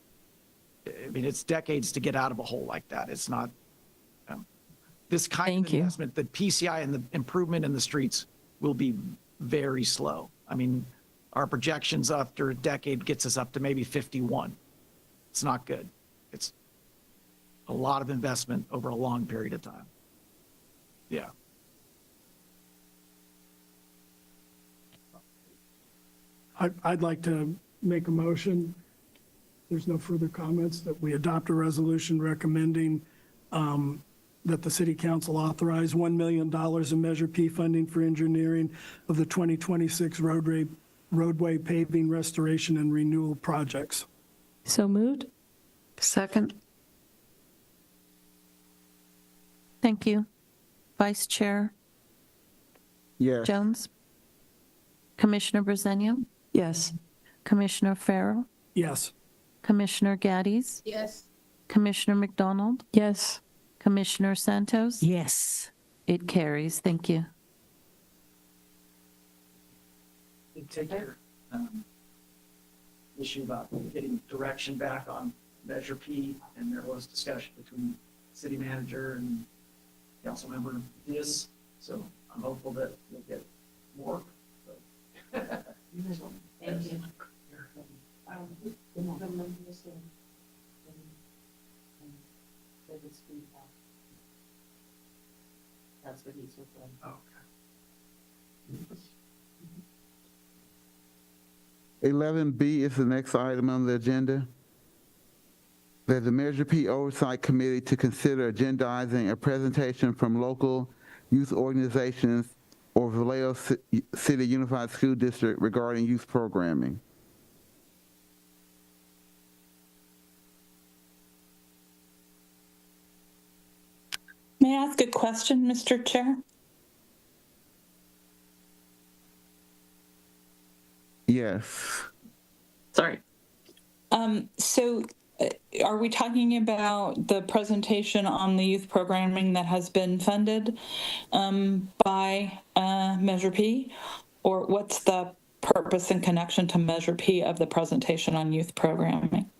I mean, it's decades to get out of a hole like that. It's not, this kind of investment, the PCI and the improvement in the streets will be very slow. I mean, our projections after a decade gets us up to maybe 51. It's not good. It's a lot of investment over a long period of time. Yeah. I'd like to make a motion. There's no further comments that we adopt a resolution recommending that the city council authorize $1 million in Measure P funding for engineering of the 2026 roadway paving restoration and renewal projects. So moved. Second. Thank you. Vice Chair Yes. Jones? Commissioner Brazenio? Yes. Commissioner Farrell? Yes. Commissioner Gaddes? Yes. Commissioner McDonald? Yes. Commissioner Santos? Yes. It carries. Thank you. Take care. Issue about getting direction back on Measure P, and there was discussion between city manager and council member Diaz. So I'm hopeful that we'll get more. Thank you. That's what he's referring to. Okay. 11B is the next item on the agenda. That the Measure P Oversight Committee to consider agendizing a presentation from local youth organizations or Vallejo City Unified School District regarding youth programming. May I ask a question, Mr. Chair? Yes. Sorry. So are we talking about the presentation on the youth programming that has been funded by Measure P? Or what's the purpose and connection to Measure P of the presentation on youth programming?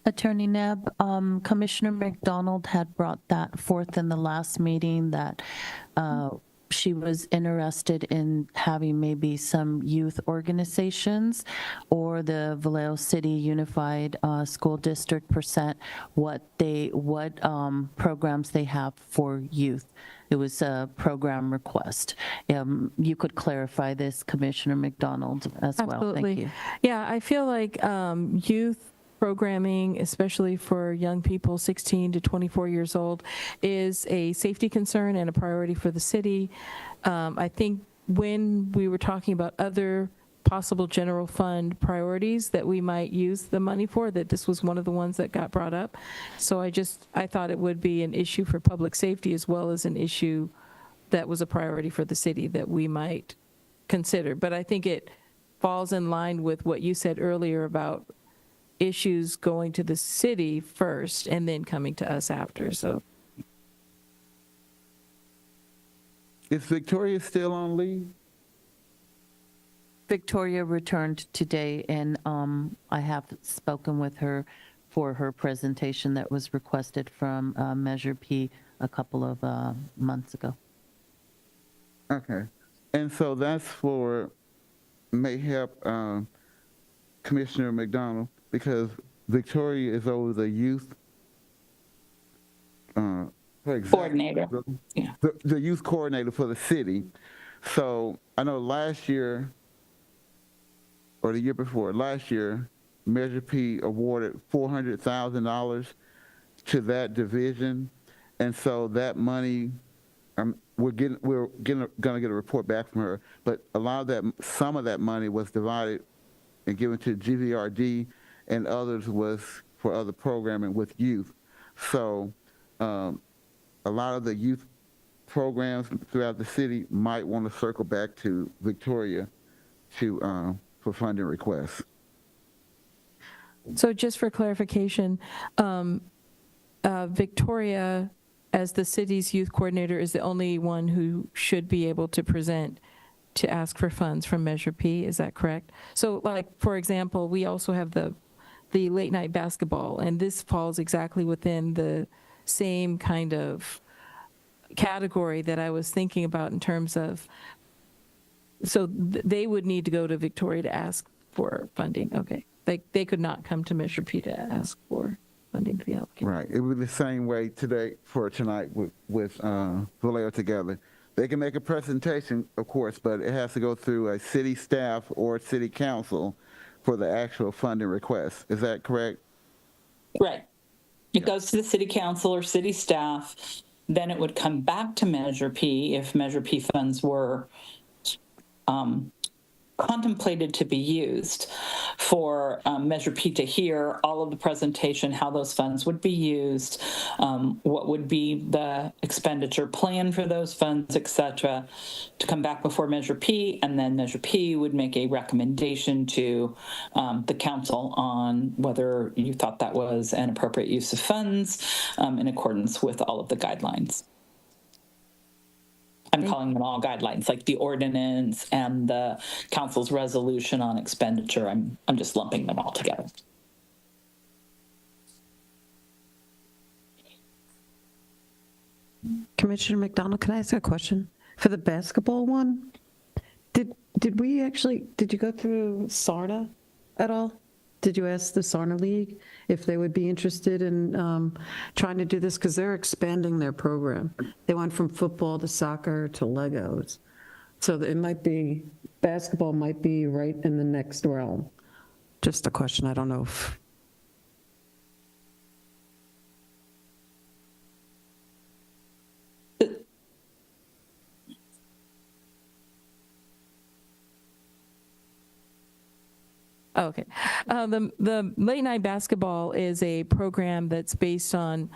Attorney Nebb, Commissioner McDonald had brought that forth in the last meeting that she was interested in having maybe some youth organizations or the Vallejo City Unified School District present what programs they have for youth. It was a program request. You could clarify this, Commissioner McDonald, as well. Absolutely. Thank you. Yeah, I feel like youth programming, especially for young people 16 to 24 years old, is a safety concern and a priority for the city. I think when we were talking about other possible general fund priorities that we might use the money for, that this was one of the ones that got brought up. So I thought it would be an issue for public safety as well as an issue that was a priority for the city that we might consider. But I think it falls in line with what you said earlier about issues going to the city first and then coming to us after. So Is Victoria still on leave? Victoria returned today, and I have spoken with her for her presentation that was requested from Measure P a couple of months ago. Okay. And so that's for, may help Commissioner McDonald, because Victoria is over the youth Coordinator. Yeah. The youth coordinator for the city. So I know last year, or the year before, last year, Measure P awarded $400,000 to that division. And so that money, we're gonna get a report back from her, but a lot of that, some of that money was divided and given to GVRD, and others was for other programming with youth. So a lot of the youth programs throughout the city might want to circle back to Victoria for funding requests. So just for clarification, Victoria, as the city's youth coordinator, is the only one who should be able to present to ask for funds from Measure P, is that correct? So like, for example, we also have the late night basketball, and this falls exactly within the same kind of category that I was thinking about in terms of, so they would need to go to Victoria to ask for funding, okay. They could not come to Measure P to ask for funding to be allocated. Right. It was the same way tonight with Vallejo Together. They can make a presentation, of course, but it has to go through a city staff or city council for the actual funding request. Is that correct? Right. It goes to the city council or city staff. Then it would come back to Measure P if Measure P funds were contemplated to be used for Measure P to hear all of the presentation, how those funds would be used, what would be the expenditure plan for those funds, et cetera, to come back before Measure P, and then Measure P would make a recommendation to the council on whether you thought that was an appropriate use of funds in accordance with all of the guidelines. I'm calling them all guidelines, like the ordinance and the council's resolution on expenditure. I'm just lumping them all together. Commissioner McDonald, can I ask a question? For the basketball one, did you go through SARNA at all? Did you ask the SARNA League if they would be interested in trying to do this? Because they're expanding their program. They went from football to soccer to Legos. So it might be, basketball might be right in the next realm. Just a question, I don't know if. Okay. The late night basketball is a program that's based on,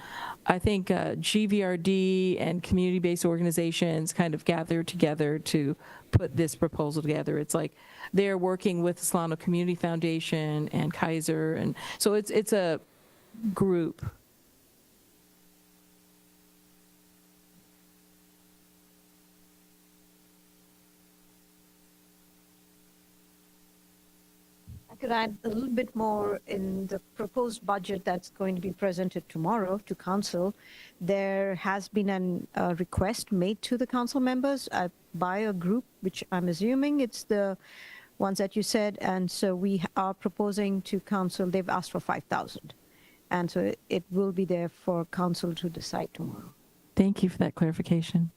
I think, GVRD and community-based organizations kind of gather together to put this proposal together. It's like they're working with the Solano Community Foundation and Kaiser, and so it's a group. I could add a little bit more in the proposed budget that's going to be presented tomorrow to council. There has been a request made to the council members by a group, which I'm assuming it's the ones that you said. And so we are proposing to council, they've asked for 5,000. And so it will be there for council to decide tomorrow. Thank you for that clarification.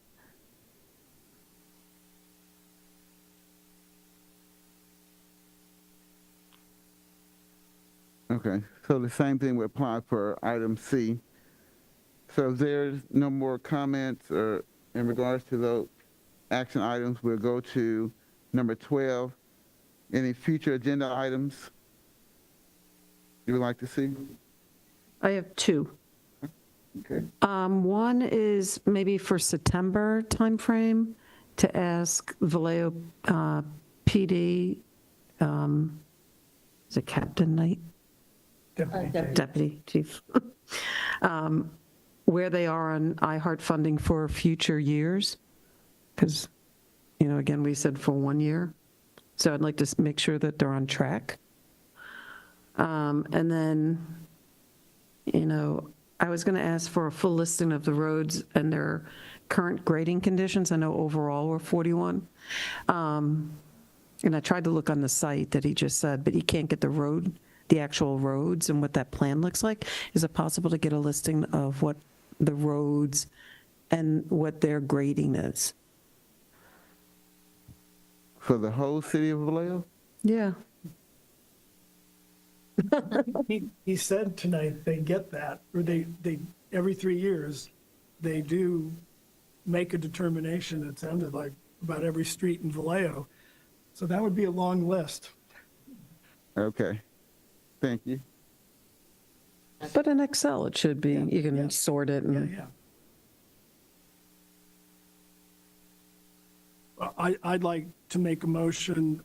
Okay, so the same thing would apply for item C. So if there's no more comments or in regards to those action items, we'll go to number 12. Any future agenda items you would like to see? I have two. Okay. One is maybe for September timeframe to ask Vallejo PD, is it Captain Knight? Deputy Chief, where they are on iHeart funding for future years. Because, again, we said for 1 year. So I'd like to make sure that they're on track. And then, I was going to ask for a full listing of the roads and their current grading conditions. I know overall we're 41. And I tried to look on the site that he just said, but you can't get the actual roads and what that plan looks like. Is it possible to get a listing of what the roads and what their grading is? For the whole city of Vallejo? Yeah. He said tonight they get that, or they every 3 years, they do make a determination, it sounded like, about every street in Vallejo. So that would be a long list. Okay, thank you. But in Excel, it should be. You can sort it. And, Yeah. I'd like to make a motion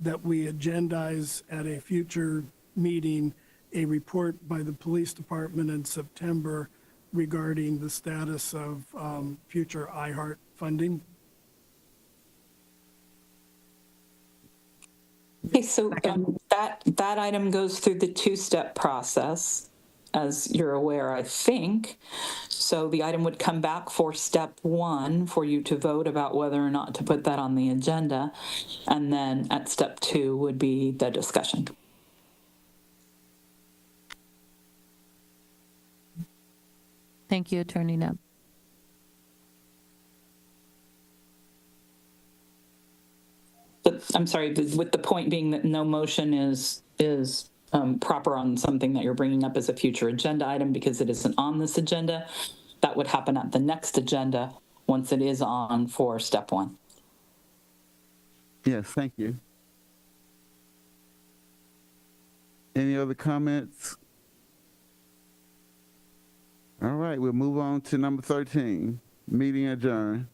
that we agendize at a future meeting a report by the police department in September regarding the status of future iHeart funding. Okay, so that item goes through the two-step process, as you're aware, I think. So the item would come back for step one for you to vote about whether or not to put that on the agenda. And then at step two would be the discussion. Thank you, Attorney Neb. But I'm sorry, with the point being that no motion is proper on something that you're bringing up as a future agenda item because it isn't on this agenda. That would happen at the next agenda once it is on for step one. Yes, thank you. Any other comments? All right, we'll move on to number 13, meeting adjourned.